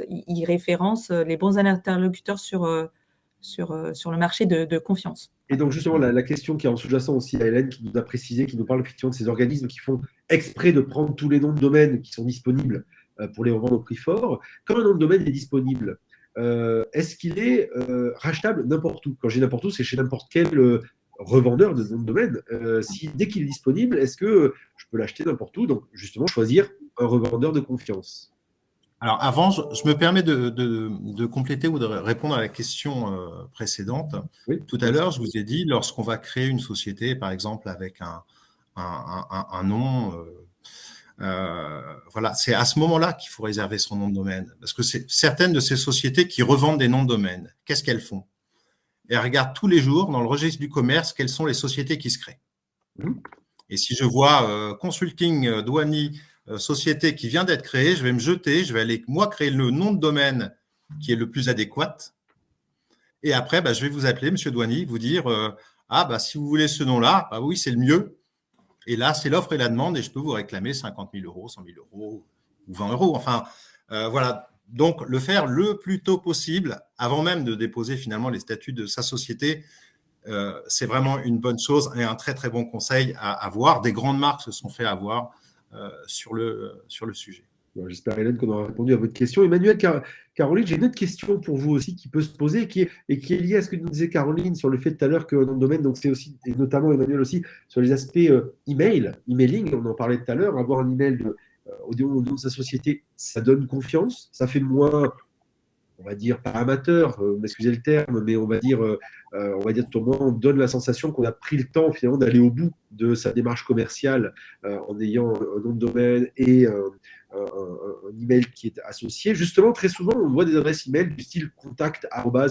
il référence les bons interlocuteurs sur le marché de confiance. Et donc, justement, la question qui est en sous-jacent aussi à Hélène, qui nous a précisé, qui nous parle effectivement de ces organismes qui font exprès de prendre tous les noms de domaine qui sont disponibles pour les revendre au prix fort. Quand un nom de domaine est disponible, est-ce qu'il est rachetable n'importe où? Quand je dis n'importe où, c'est chez n'importe quel revendeur de nom de domaine. Dès qu'il est disponible, est-ce que je peux l'acheter n'importe où? Donc, justement, choisir un revendeur de confiance. Alors, avant, je me permets de compléter ou de répondre à la question précédente. Oui. Tout à l'heure, je vous ai dit, lorsqu'on va créer une société, par exemple, avec un nom, voilà, c'est à ce moment-là qu'il faut réserver son nom de domaine. Parce que c'est certaines de ces sociétés qui revendent des noms de domaine. Qu'est-ce qu'elles font? Elles regardent tous les jours dans le registre du commerce quelles sont les sociétés qui se créent. Et si je vois Consulting Douani, société qui vient d'être créée, je vais me jeter, je vais aller, moi, créer le nom de domaine qui est le plus adéquat. Et après, je vais vous appeler, Monsieur Douani, vous dire si vous voulez ce nom-là, oui, c'est le mieux. Et là, c'est l'offre et la demande et je peux vous réclamer 50 000 euros, 100 000 euros ou 20 euros. Enfin, voilà. Donc, le faire le plus tôt possible, avant même de déposer finalement les statuts de sa société, c'est vraiment une bonne chose et un très, très bon conseil à avoir. Des grandes marques se sont fait avoir sur le sujet. Bon, j'espère, Hélène, qu'on aura répondu à votre question. Emmanuel, Caroline, j'ai une autre question pour vous aussi qui peut se poser qui est liée à ce que nous disait Caroline sur le fait tout à l'heure que dans le domaine, donc c'est aussi, et notamment Emmanuel aussi, sur les aspects emailing, on en parlait tout à l'heure, avoir un email au nom de sa société, ça donne confiance, ça fait moins, on va dire, pas amateur, m'excusez le terme, mais on va dire tout au moins, on donne la sensation qu'on a pris le temps finalement d'aller au bout de sa démarche commerciale en ayant un nom de domaine et un email qui est associé. Justement, très souvent, on voit des adresses email du style contact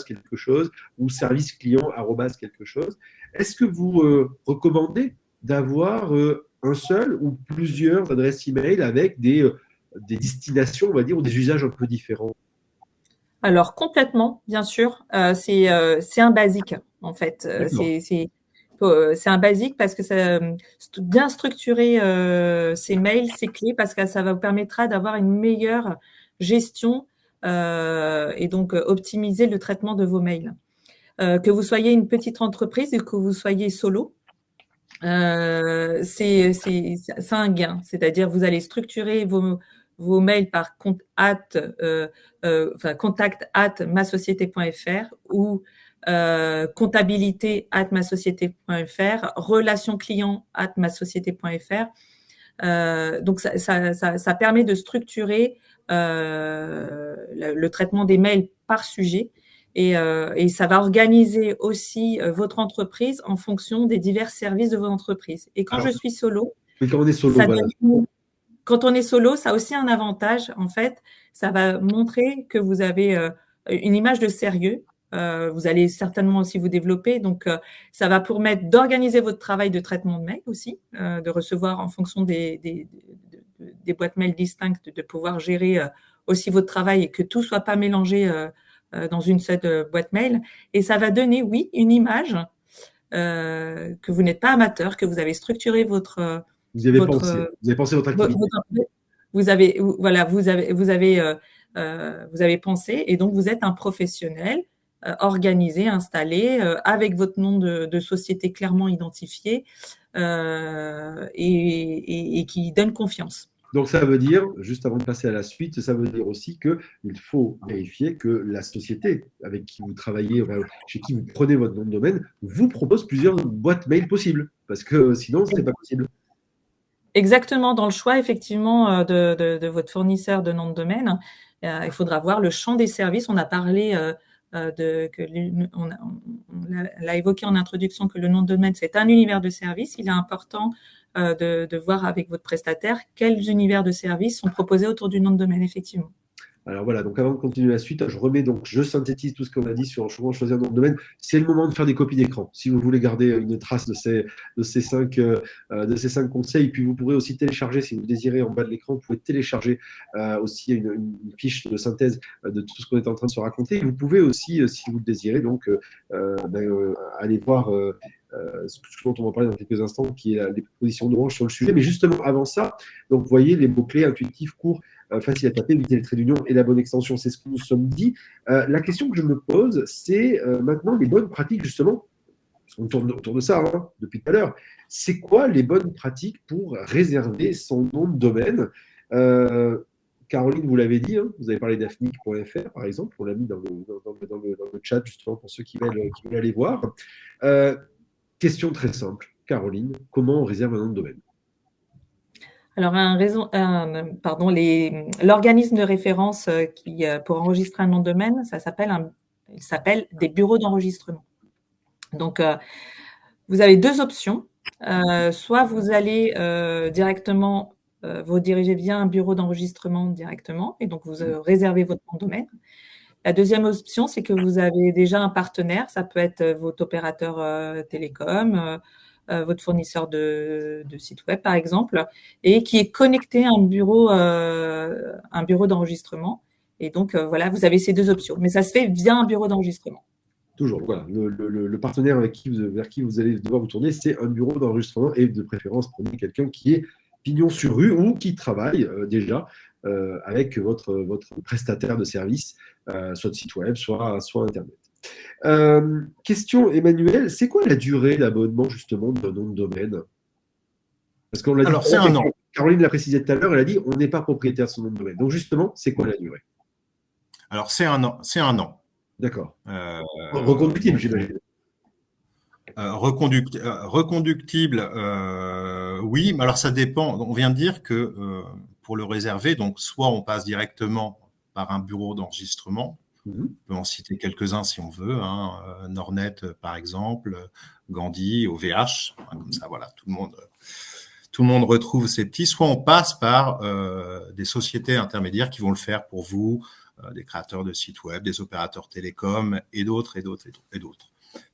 quelque chose ou service client quelque chose. Est-ce que vous recommandez d'avoir un seul ou plusieurs adresses email avec des destinations, on va dire, ou des usages un peu différents? Alors, complètement, bien sûr. C'est un basique, en fait. C'est un basique parce que ça, bien structurer ces mails, c'est clé parce que ça vous permettra d'avoir une meilleure gestion et donc optimiser le traitement de vos mails. Que vous soyez une petite entreprise ou que vous soyez solo, c'est un gain. C'est-à-dire, vous allez structurer vos mails par contact@masociété.fr ou comptabilité@masociété.fr, relations clients@masociété.fr. Donc, ça permet de structurer le traitement des mails par sujet Et ça va organiser aussi votre entreprise en fonction des divers services de votre entreprise. Et quand je suis solo, mais quand on est solo, ça voilà. quand on est solo, ça a aussi un avantage. En fait, ça va montrer que vous avez une image de sérieux. Vous allez certainement aussi vous développer. Donc, ça va permettre d'organiser votre travail de traitement de mail aussi, de recevoir en fonction des boîtes mail distinctes, de pouvoir gérer aussi votre travail et que tout ne soit pas mélangé dans une seule boîte mail. Et ça va donner, oui, une image que vous n'êtes pas amateur, que vous avez structuré votre... Vous y avez pensé. Vous avez pensé votre activité. Vous avez pensé et donc vous êtes un professionnel organisé, installé, avec votre nom de société clairement identifié et qui donne confiance. Donc, ça veut dire, juste avant de passer à la suite, ça veut dire aussi qu'il faut vérifier que la société avec qui vous travaillez, chez qui vous prenez votre nom de domaine, vous propose plusieurs boîtes mail possibles. Parce que sinon, ce n'est pas possible. Exactement, dans le choix effectivement de votre fournisseur de nom de domaine, il faudra voir le champ des services. On a parlé on l'a évoqué en introduction que le nom de domaine, c'est un univers de services. Il est important de voir avec votre prestataire quels univers de services sont proposés autour du nom de domaine, effectivement. Alors voilà, donc avant de continuer la suite, je synthétise tout ce qu'on a dit sur comment choisir un nom de domaine. C'est le moment de faire des copies d'écran. Si vous voulez garder une trace de ces 5 conseils, puis vous pourrez aussi télécharger, si vous le désirez, en bas de l'écran, vous pouvez télécharger aussi une fiche de synthèse de tout ce qu'on est en train de se raconter. Vous pouvez aussi, si vous le désirez, donc aller voir ce dont on va parler dans quelques instants, qui est les propositions d'Orange sur le sujet. Mais justement, avant ça, donc vous voyez les mots-clés intuitifs, courts, facile à taper, éviter les traits d'union et la bonne extension, c'est ce que nous sommes dit. La question que je me pose, c'est maintenant les bonnes pratiques, justement, parce qu'on tourne autour de ça depuis tout à l'heure. C'est quoi les bonnes pratiques pour réserver son nom de domaine Caroline, vous l'avez dit, vous avez parlé d'afnic.fr, par exemple, on l'a mis dans le chat, justement, pour ceux qui veulent aller voir. Question très simple, Caroline, comment on réserve un nom de domaine? Alors, l'organisme de référence pour enregistrer un nom de domaine, il s'appelle des bureaux d'enregistrement. Donc, vous avez deux options. Soit vous allez directement vous diriger via un bureau d'enregistrement directement, et donc vous réservez votre nom de domaine. La deuxième option, c'est que vous avez déjà un partenaire. Ça peut être votre opérateur télécom, votre fournisseur de site web, par exemple, et qui est connecté à un bureau d'enregistrement. Et donc, voilà, vous avez ces deux options. Mais ça se fait via un bureau d'enregistrement. Toujours, voilà. Le partenaire vers qui vous allez devoir vous tourner, c'est un bureau d'enregistrement et de préférence, prenez quelqu'un qui est pignon sur rue ou qui travaille déjà avec votre prestataire de service, soit de site web, soit Internet. Question Emmanuel, c'est quoi la durée d'abonnement justement d'un nom de domaine? Parce qu'on l'a dit, c'est un an. Caroline l'a précisé tout à l'heure, elle a dit on n'est pas propriétaire de son nom de domaine. Donc justement, c'est quoi la durée? Alors c'est un an. D'accord. Reconductible, j'imagine. Reconductible, oui, mais alors ça dépend. On vient de dire que pour le réserver, donc soit on passe directement par un bureau d'enregistrement, on peut en citer quelques-uns si on veut, Nornet par exemple, Gandhi, OVH, comme ça, voilà, tout le monde retrouve ces petits. Soit on passe par des sociétés intermédiaires qui vont le faire pour vous, des créateurs de sites web, des opérateurs télécoms et d'autres.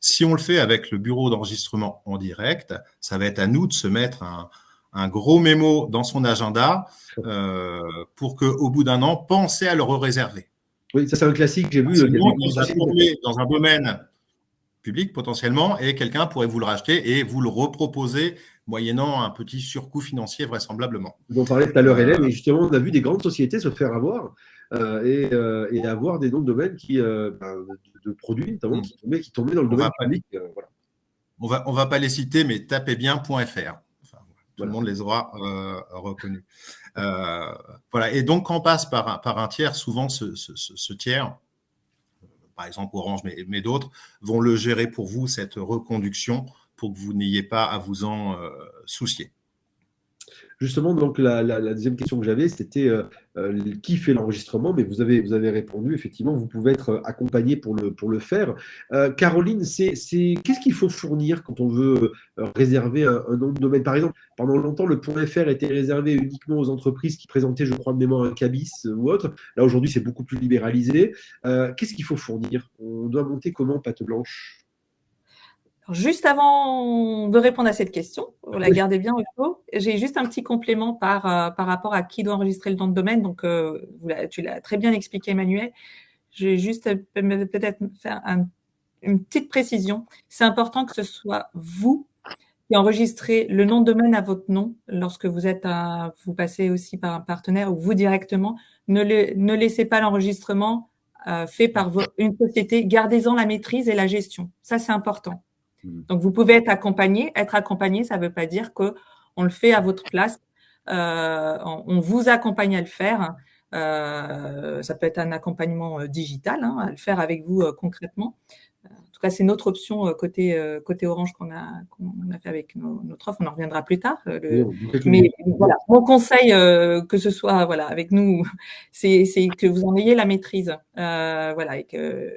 Si on le fait avec le bureau d'enregistrement en direct, ça va être à nous de se mettre un gros mémo dans son agenda pour qu'au bout d'un an, pensez à le réserver. Oui, ça c'est un classique, j'ai vu. Sinon, il va tomber dans un domaine public potentiellement et quelqu'un pourrait vous le racheter et vous le reproposer moyennant un petit surcoût financier vraisemblablement. On parlait tout à l'heure, Hélène, et justement, on a vu des grandes sociétés se faire avoir et avoir des noms de domaine de produits, notamment, qui tombaient dans le domaine public. Voilà. On va pas les citer, mais tapez bien .fr. Enfin, tout le monde les aura reconnus. Voilà. Et donc, quand on passe par un tiers, souvent ce tiers, par exemple Orange, mais d'autres, vont le gérer pour vous, cette reconduction, pour que vous n'ayez pas à vous en soucier. Justement, donc la deuxième question que j'avais, c'était qui fait l'enregistrement, mais vous avez répondu, effectivement, vous pouvez être accompagné pour le faire. Caroline, qu'est-ce qu'il faut fournir quand on veut réserver un nom de domaine? Par exemple, pendant longtemps, le .fr était réservé uniquement aux entreprises qui présentaient, je crois, de mémoire un cabis ou autre. Là, aujourd'hui, c'est beaucoup plus libéralisé. Qu'est-ce qu'il faut fournir? On doit monter comment, patte blanche? Juste avant de répondre à cette question, vous la gardez bien au chaud, j'ai juste un petit complément par rapport à qui doit enregistrer le nom de domaine. Donc, tu l'as très bien expliqué, Emmanuel. Je vais juste peut-être faire une petite précision. C'est important que ce soit vous qui enregistrez le nom de domaine à votre nom lorsque vous passez aussi par un partenaire ou vous directement. Ne laissez pas l'enregistrement fait par une société. Gardez-en la maîtrise et la gestion. Ça, c'est important. Donc, vous pouvez être accompagné. Être accompagné, ça ne veut pas dire qu'on le fait à votre place. On vous accompagne à le faire. Ça peut être un accompagnement digital, à le faire avec vous concrètement. En tout cas, c'est notre option côté Orange qu'on a fait avec notre offre. On en reviendra plus tard. Mais voilà, mon conseil, que ce soit avec nous, c'est que vous en ayez la maîtrise. Voilà, et que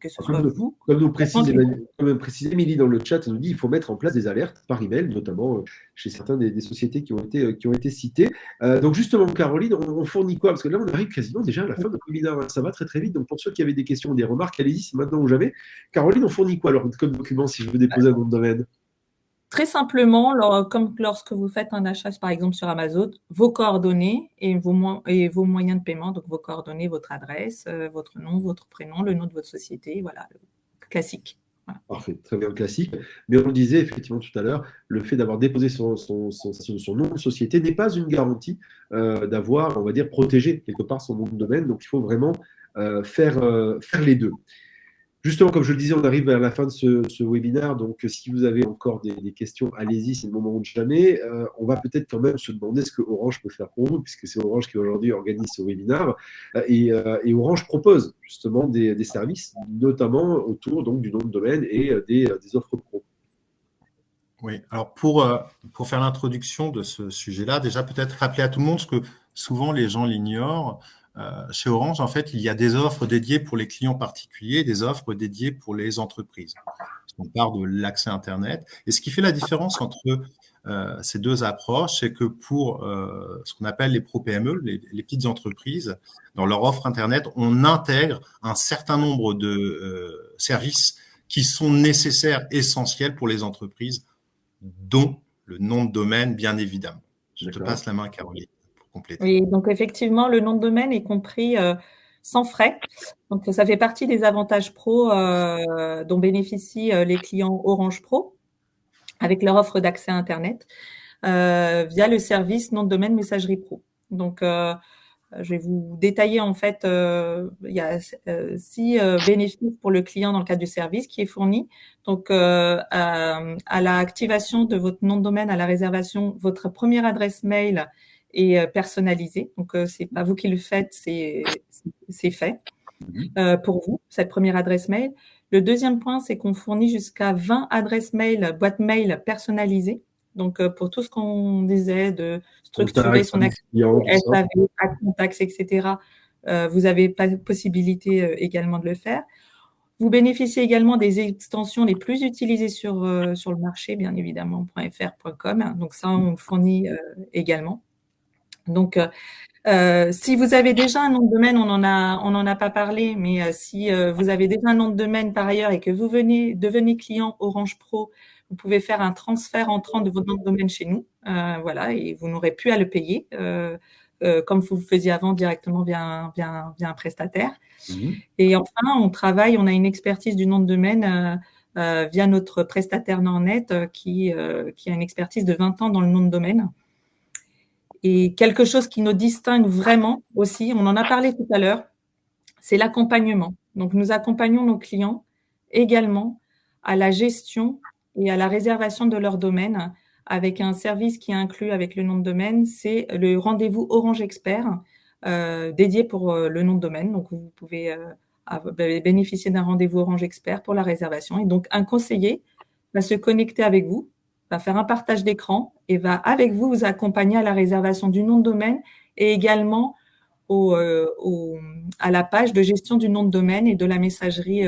ce soit vous. Comme nous précise Émilie dans le chat, elle nous dit qu'il faut mettre en place des alertes par email, notamment chez certaines des sociétés qui ont été citées. Donc justement, Caroline, on fournit quoi? Parce que là, on arrive quasiment déjà à la fin de notre webinaire. Ça va très très vite. Donc pour ceux qui avaient des questions ou des remarques, allez-y, c'est maintenant ou jamais. Caroline, on fournit quoi alors comme document si je veux déposer un nom de domaine? Très simplement, comme lorsque vous faites un achat, par exemple sur Amazon, vos coordonnées et vos moyens de paiement, donc vos coordonnées, votre adresse, votre nom, votre prénom, le nom de votre société, voilà, classique. Voilà. Parfait, très bien, classique. Mais on le disait effectivement tout à l'heure, le fait d'avoir déposé son nom de société n'est pas une garantie d'avoir, on va dire, protégé quelque part son nom de domaine. Donc il faut vraiment faire les deux. Justement, comme je le disais, on arrive à la fin de ce webinaire. Donc, si vous avez encore des questions, allez-y, c'est le moment de jamais. On va peut-être quand même se demander ce que Orange peut faire pour vous, puisque c'est Orange qui aujourd'hui organise ce webinaire. Et Orange propose justement des services, notamment autour donc, du nom de domaine et des offres pro. Oui, alors pour faire l'introduction de ce sujet-là, déjà peut-être rappeler à tout le monde ce que souvent les gens l'ignorent. Chez Orange, en fait, il y a des offres dédiées pour les clients particuliers et des offres dédiées pour les entreprises. On part de l'accès Internet. Et ce qui fait la différence entre ces deux approches, c'est que pour ce qu'on appelle les pro-PME, les petites entreprises, dans leur offre Internet, on intègre un certain nombre de services qui sont nécessaires, essentiels pour les entreprises, dont le nom de domaine, bien évidemment. Je te passe la main, Caroline. Oui, donc effectivement, le nom de domaine est compris sans frais. Donc, ça fait partie des avantages pro dont bénéficient les clients Orange Pro avec leur offre d'accès à Internet via le service nom de domaine messagerie pro. Donc, je vais vous détailler en fait, il y a 6 bénéfices pour le client dans le cadre du service qui est fourni. Donc, à l'activation de votre nom de domaine, à la réservation, votre première adresse mail et personnalisé. Donc, c'est pas vous qui le faites, c'est fait pour vous, cette première adresse mail. Le deuxième point, c'est qu'on fournit jusqu'à 20 adresses mail, boîtes mail personnalisées. Donc, pour tout ce qu'on disait de structurer son activité, SAV, contacts, etc., vous avez pas possibilité également de le faire. Vous bénéficiez également des extensions les plus utilisées sur le marché, bien évidemment, .fr.com. Donc, ça, on le fournit également. Donc, si vous avez déjà un nom de domaine, on en a pas parlé, mais si vous avez déjà un nom de domaine par ailleurs et que vous devenez client Orange Pro, vous pouvez faire un transfert entrant de votre nom de domaine chez nous, voilà, et vous n'aurez plus à le payer, comme vous le faisiez avant directement via un prestataire. Et enfin, on a une expertise du nom de domaine via notre prestataire Nornet qui a une expertise de 20 ans dans le nom de domaine. Et quelque chose qui nous distingue vraiment aussi, on en a parlé tout à l'heure, c'est l'accompagnement. Donc, nous accompagnons nos clients également à la gestion et à la réservation de leur domaine avec un service qui est inclus avec le nom de domaine, c'est le rendez-vous Orange Expert dédié pour le nom de domaine. Donc, vous pouvez bénéficier d'un rendez-vous Orange Expert pour la réservation. Et donc, un conseiller va se connecter avec vous va faire un partage d'écran et va avec vous vous accompagner à la réservation du nom de domaine et également à la page de gestion du nom de domaine et de la messagerie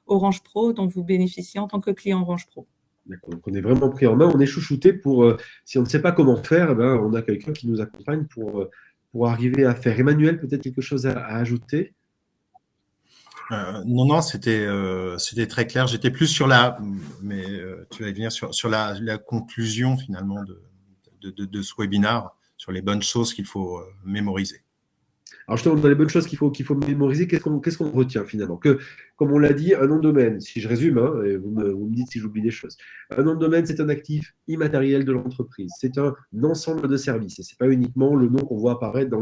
Orange Pro dont vous bénéficiez en tant que client Orange Pro. D'accord. Donc, on est vraiment pris en main, on est chouchouté pour, si on ne sait pas comment faire, eh ben, on a quelqu'un qui nous accompagne pour arriver à faire. Emmanuel, peut-être quelque chose à ajouter? Non, c'était très clair. J'étais plus sur mais tu vas y venir sur la conclusion finalement de ce webinaire, sur les bonnes choses qu'il faut mémoriser. Alors justement, dans les bonnes choses qu'il faut mémoriser, qu'est-ce qu'on retient finalement? Que, comme on l'a dit, un nom de domaine, si je résume, hein, et vous me dites si j'oublie des choses. Un nom de domaine, c'est un actif immatériel de l'entreprise. C'est un ensemble de services. Et ce n'est pas uniquement le nom qu'on voit apparaître dans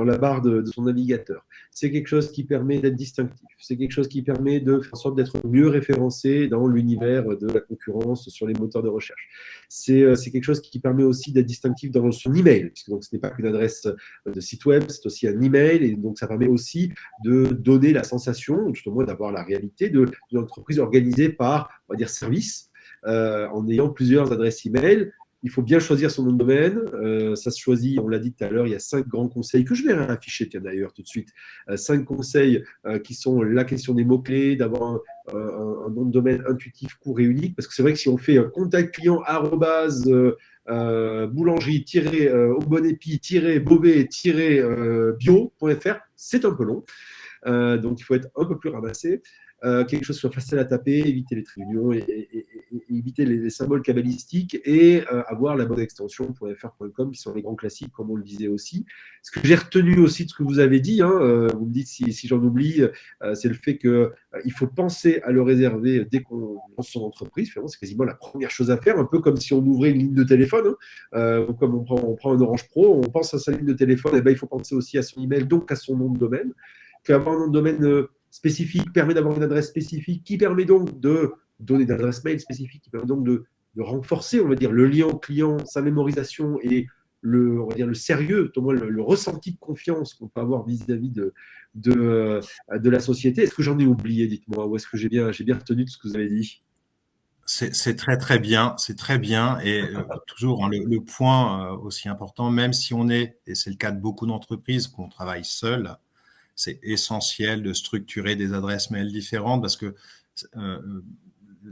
la barre de son navigateur. C'est quelque chose qui permet d'être distinctif. C'est quelque chose qui permet de faire en sorte d'être mieux référencé dans l'univers de la concurrence sur les moteurs de recherche. C'est quelque chose qui permet aussi d'être distinctif dans son email, puisque donc, ce n'est pas qu'une adresse de site web, c'est aussi un email, et donc ça permet aussi de donner la sensation, tout au moins d'avoir la réalité d'une entreprise organisée par, on va dire, service, en ayant plusieurs adresses email. Il faut bien choisir son nom de domaine. Ça se choisit, on l'a dit tout à l'heure, il y a 5 grands conseils que je vais afficher d'ailleurs tout de suite. 5 conseils qui sont la question des mots-clés, d'avoir un nom de domaine intuitif, court et unique. Parce que c'est vrai que si on fait contact client boulangerie-au-bon-épi-beauvais-bio.fr, c'est un peu long. Donc il faut être un peu plus ramassé. Quelque chose qui soit facile à taper, éviter les traits d'union et éviter les symboles cabalistiques et avoir la bonne extension .fr.com qui sont les grands classiques, comme on le disait aussi. Ce que j'ai retenu aussi de ce que vous avez dit, vous me dites si j'en oublie, c'est le fait qu'il faut penser à le réserver dès qu'on lance son entreprise. Finalement, c'est quasiment la première chose à faire, un peu comme si on ouvrait une ligne de téléphone. Comme on prend un Orange Pro, on pense à sa ligne de téléphone, et ben, il faut penser aussi à son email, donc à son nom de domaine. Qu'avoir un nom de domaine spécifique permet d'avoir une adresse spécifique qui permet donc de donner une adresse mail spécifique, qui permet donc de renforcer, on va dire, le lien client, sa mémorisation et on va dire, le sérieux, au moins le ressenti de confiance qu'on peut avoir vis-à-vis de la société. Est-ce que j'en ai oublié, dites-moi, ou est-ce que j'ai bien retenu tout ce que vous avez dit? C'est très très bien, c'est très bien et toujours le point aussi important, même si on est, et c'est le cas de beaucoup d'entreprises, qu'on travaille seul, c'est essentiel de structurer des adresses mail différentes parce que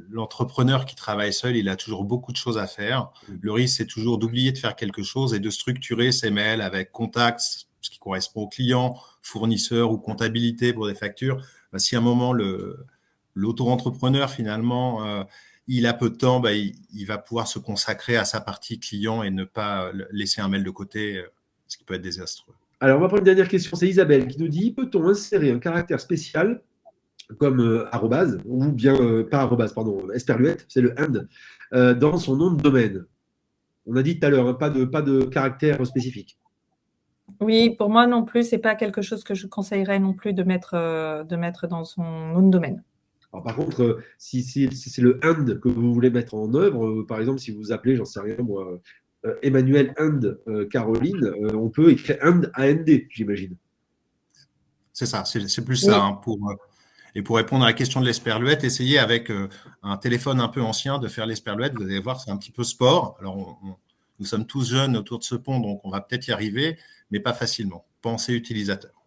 l'entrepreneur qui travaille seul, il a toujours beaucoup de choses à faire. Le risque, c'est toujours d'oublier de faire quelque chose et de structurer ses mails avec contacts, ce qui correspond au client, fournisseur ou comptabilité pour des factures. Ben, si à un moment, l'auto-entrepreneur, finalement, il a peu de temps, ben, il va pouvoir se consacrer à sa partie client et ne pas laisser un mail de côté, ce qui peut être désastreux. Alors, on va prendre une dernière question. C'est Isabelle qui nous dit, peut-on insérer un caractère spécial comme arrobase, ou bien, pas arrobase, pardon, esperluette, c'est le and, dans son nom de domaine? On a dit tout à l'heure, hein, pas de caractère spécifique. Oui, pour moi non plus, c'est pas quelque chose que je conseillerais non plus de mettre dans son nom de domaine. Alors, par contre, si c'est le and que vous voulez mettre en œuvre, par exemple, si vous vous appelez, j'en sais rien moi, Emmanuel and Caroline, on peut écrire and AND, j'imagine. C'est ça, c'est plus ça. Hein, et pour répondre à la question de l'esperluette, essayez avec un téléphone un peu ancien de faire l'esperluette. Vous allez voir, c'est un petit peu sport. Alors, nous sommes tous jeunes autour de ce pont, donc on va peut-être y arriver, mais pas facilement. Pensez utilisateur.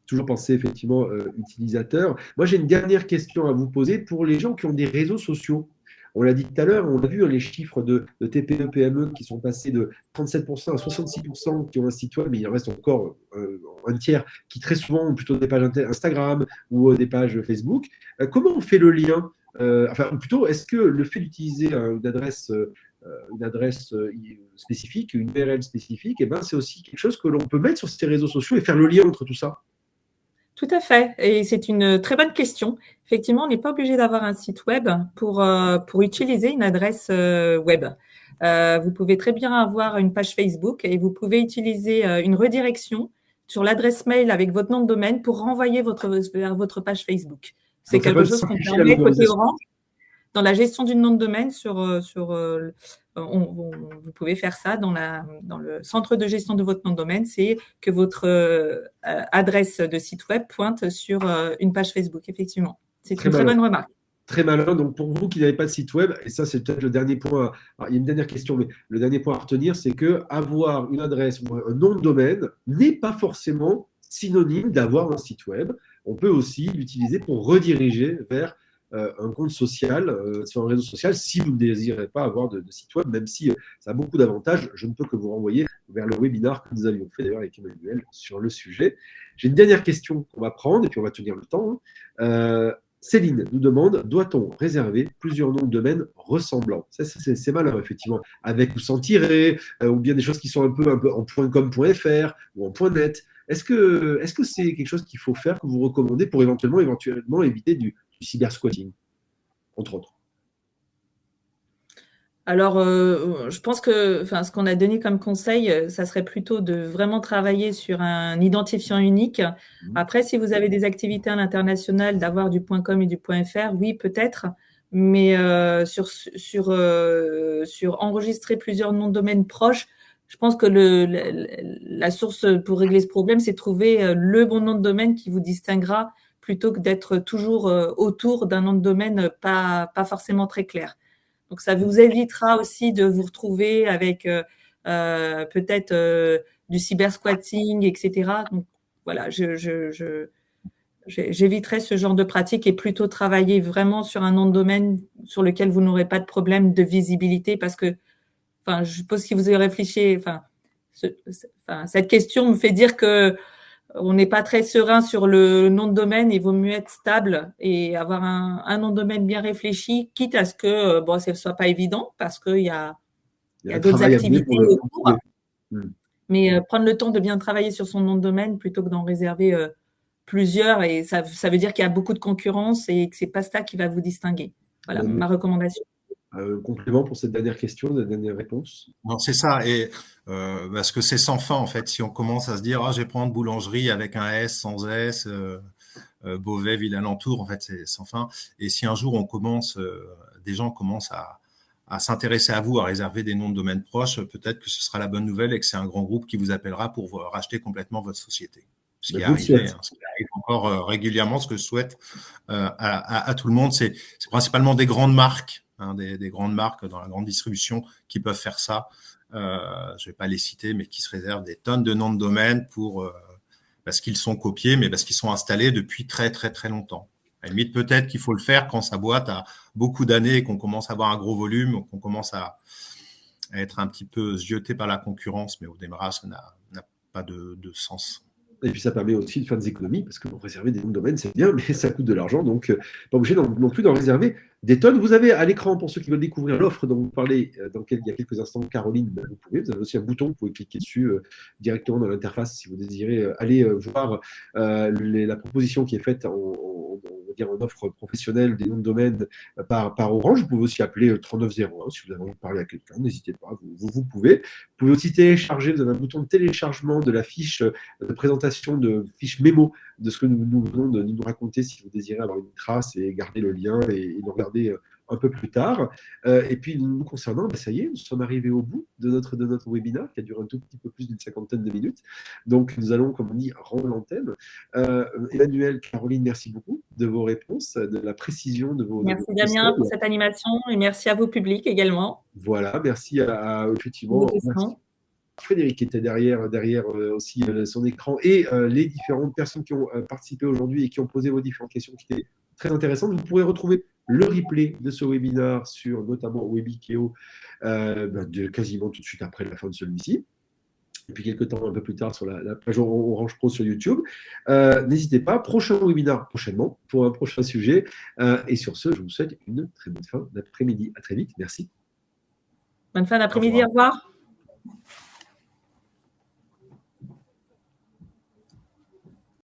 Toujours penser effectivement utilisateur. Moi, j'ai une dernière question à vous poser pour les gens qui ont des réseaux sociaux. On l'a dit tout à l'heure, on a vu les chiffres de TPE, PME qui sont passés de 37% à 66% qui ont un site web, mais il en reste encore un tiers qui très souvent ont plutôt des pages Instagram ou des pages Facebook. Comment on fait le lien enfin, plutôt, est-ce que le fait d'utiliser une adresse spécifique, une URL spécifique, eh ben, c'est aussi quelque chose que l'on peut mettre sur ces réseaux sociaux et faire le lien entre tout ça? Tout à fait. Et c'est une très bonne question. Effectivement, on n'est pas obligé d'avoir un site web pour utiliser une adresse web. Vous pouvez très bien avoir une page Facebook et vous pouvez utiliser une redirection sur l'adresse mail avec votre nom de domaine pour renvoyer vers votre page Facebook. C'est quelque chose qu'on permet côté Orange. Dans la gestion du nom de domaine, vous pouvez faire ça dans le centre de gestion de votre nom de domaine, c'est que votre adresse de site web pointe sur une page Facebook, effectivement. C'est une très bonne remarque. Très malin. Donc, pour vous qui n'avez pas de site web, et ça, c'est peut-être le dernier point. Alors, il y a une dernière question, mais le dernier point à retenir, c'est que avoir une adresse ou un nom de domaine n'est pas forcément synonyme d'avoir un site web. On peut aussi l'utiliser pour rediriger vers un compte social, sur un réseau social, si vous ne désirez pas avoir de site web, même si ça a beaucoup d'avantages. Je ne peux que vous renvoyer vers le webinaire que nous avions fait d'ailleurs avec Emmanuel sur le sujet. J'ai une dernière question qu'on va prendre, et puis on va tenir le temps. Céline nous demande, doit-on réserver plusieurs noms de domaine ressemblants? C'est malin, effectivement, avec ou sans tiret, ou bien des choses qui sont un peu en .com.fr ou en .net. Est-ce que c'est quelque chose qu'il faut faire, que vous recommandez pour éventuellement éviter du cybersquatting, entre autres? Alors, je pense que ce qu'on a donné comme conseil, ça serait plutôt de vraiment travailler sur un identifiant unique. Après, si vous avez des activités à l'international, d'avoir du .com et du .fr, oui, peut-être. Mais sur enregistrer plusieurs noms de domaine proches, je pense que la source pour régler ce problème, c'est trouver le bon nom de domaine qui vous distinguera plutôt que d'être toujours autour d'un nom de domaine pas forcément très clair. Donc, ça vous évitera aussi de vous retrouver avec peut-être du cybersquatting, etc. Donc, voilà, j'éviterai ce genre de pratique et plutôt travailler vraiment sur un nom de domaine sur lequel vous n'aurez pas de problème de visibilité parce que, je suppose que vous avez réfléchi, cette question me fait dire que on n'est pas très serein sur le nom de domaine, il vaut mieux être stable et avoir un nom de domaine bien réfléchi, quitte à ce que ce ne soit pas évident parce qu'il y a d'autres activités autour. Mais prendre le temps de bien travailler sur son nom de domaine plutôt que d'en réserver plusieurs, et ça veut dire qu'il y a beaucoup de concurrence et que ce n'est pas ça qui va vous distinguer. Voilà ma recommandation. Complément pour cette dernière question, cette dernière réponse? Non, c'est ça. Et parce que c'est sans fin, en fait. Si on commence à se dire, je vais prendre boulangerie avec un S, sans S, Beauvais, ville alentour, en fait, c'est sans fin. Et si un jour des gens commencent à s'intéresser à vous, à réserver des noms de domaine proches, peut-être que ce sera la bonne nouvelle et que c'est un grand groupe qui vous appellera pour vous racheter complètement votre société. Ce qui arrive encore régulièrement, ce que je souhaite à tout le monde, c'est principalement des grandes marques. Des grandes marques dans la grande distribution qui peuvent faire ça. Je ne vais pas les citer, mais qui se réservent des tonnes de noms de domaine parce qu'ils sont copiés, mais parce qu'ils sont installés depuis très, très, très longtemps. À la limite, peut-être qu'il faut le faire quand sa boîte a beaucoup d'années et qu'on commence à avoir un gros volume, qu'on commence à être un petit peu zioté par la concurrence, mais au démarrage, ça n'a pas de sens. Et puis ça permet aussi de faire des économies, parce que réserver des noms de domaine, c'est bien, mais ça coûte de l'argent, donc pas obligé non plus d'en réserver des tonnes. Vous avez à l'écran, pour ceux qui veulent découvrir l'offre dont vous parlez il y a quelques instants, Caroline, vous avez aussi un bouton, vous pouvez cliquer dessus directement dans l'interface si vous désirez aller voir la proposition qui est faite en offre professionnelle des noms de domaine par Orange. Vous pouvez aussi appeler 3901 si vous avez envie de parler à quelqu'un, n'hésitez pas, vous pouvez. Vous pouvez aussi télécharger, vous avez un bouton de téléchargement de la fiche de présentation, de fiche mémo de ce que nous venons de nous raconter si vous désirez avoir une trace et garder le lien et le regarder un peu plus tard. Et puis, nous concernant, ça y est, nous sommes arrivés au bout de notre webinaire qui a duré un tout petit peu plus d'une 50aine de minutes. Donc, nous allons, comme on dit, rendre l'antenne. Emmanuel, Caroline, merci beaucoup de vos réponses, de la précision de vos Merci Damien pour cette animation et merci à vous, public, également. Voilà, merci effectivement. Merci. Frédéric qui était derrière aussi son écran et les différentes personnes qui ont participé aujourd'hui et qui ont posé vos différentes questions qui étaient très intéressantes. Vous pourrez retrouver le replay de ce webinaire sur notamment Webikeo quasiment tout de suite après la fin de celui-ci. Et puis quelques temps un peu plus tard sur la page Orange Pro sur YouTube. N'hésitez pas, prochain webinaire prochainement pour un prochain sujet. Et sur ce, je vous souhaite une très bonne fin d'après-midi. À très vite. Merci. Bonne fin d'après-midi. Au revoir.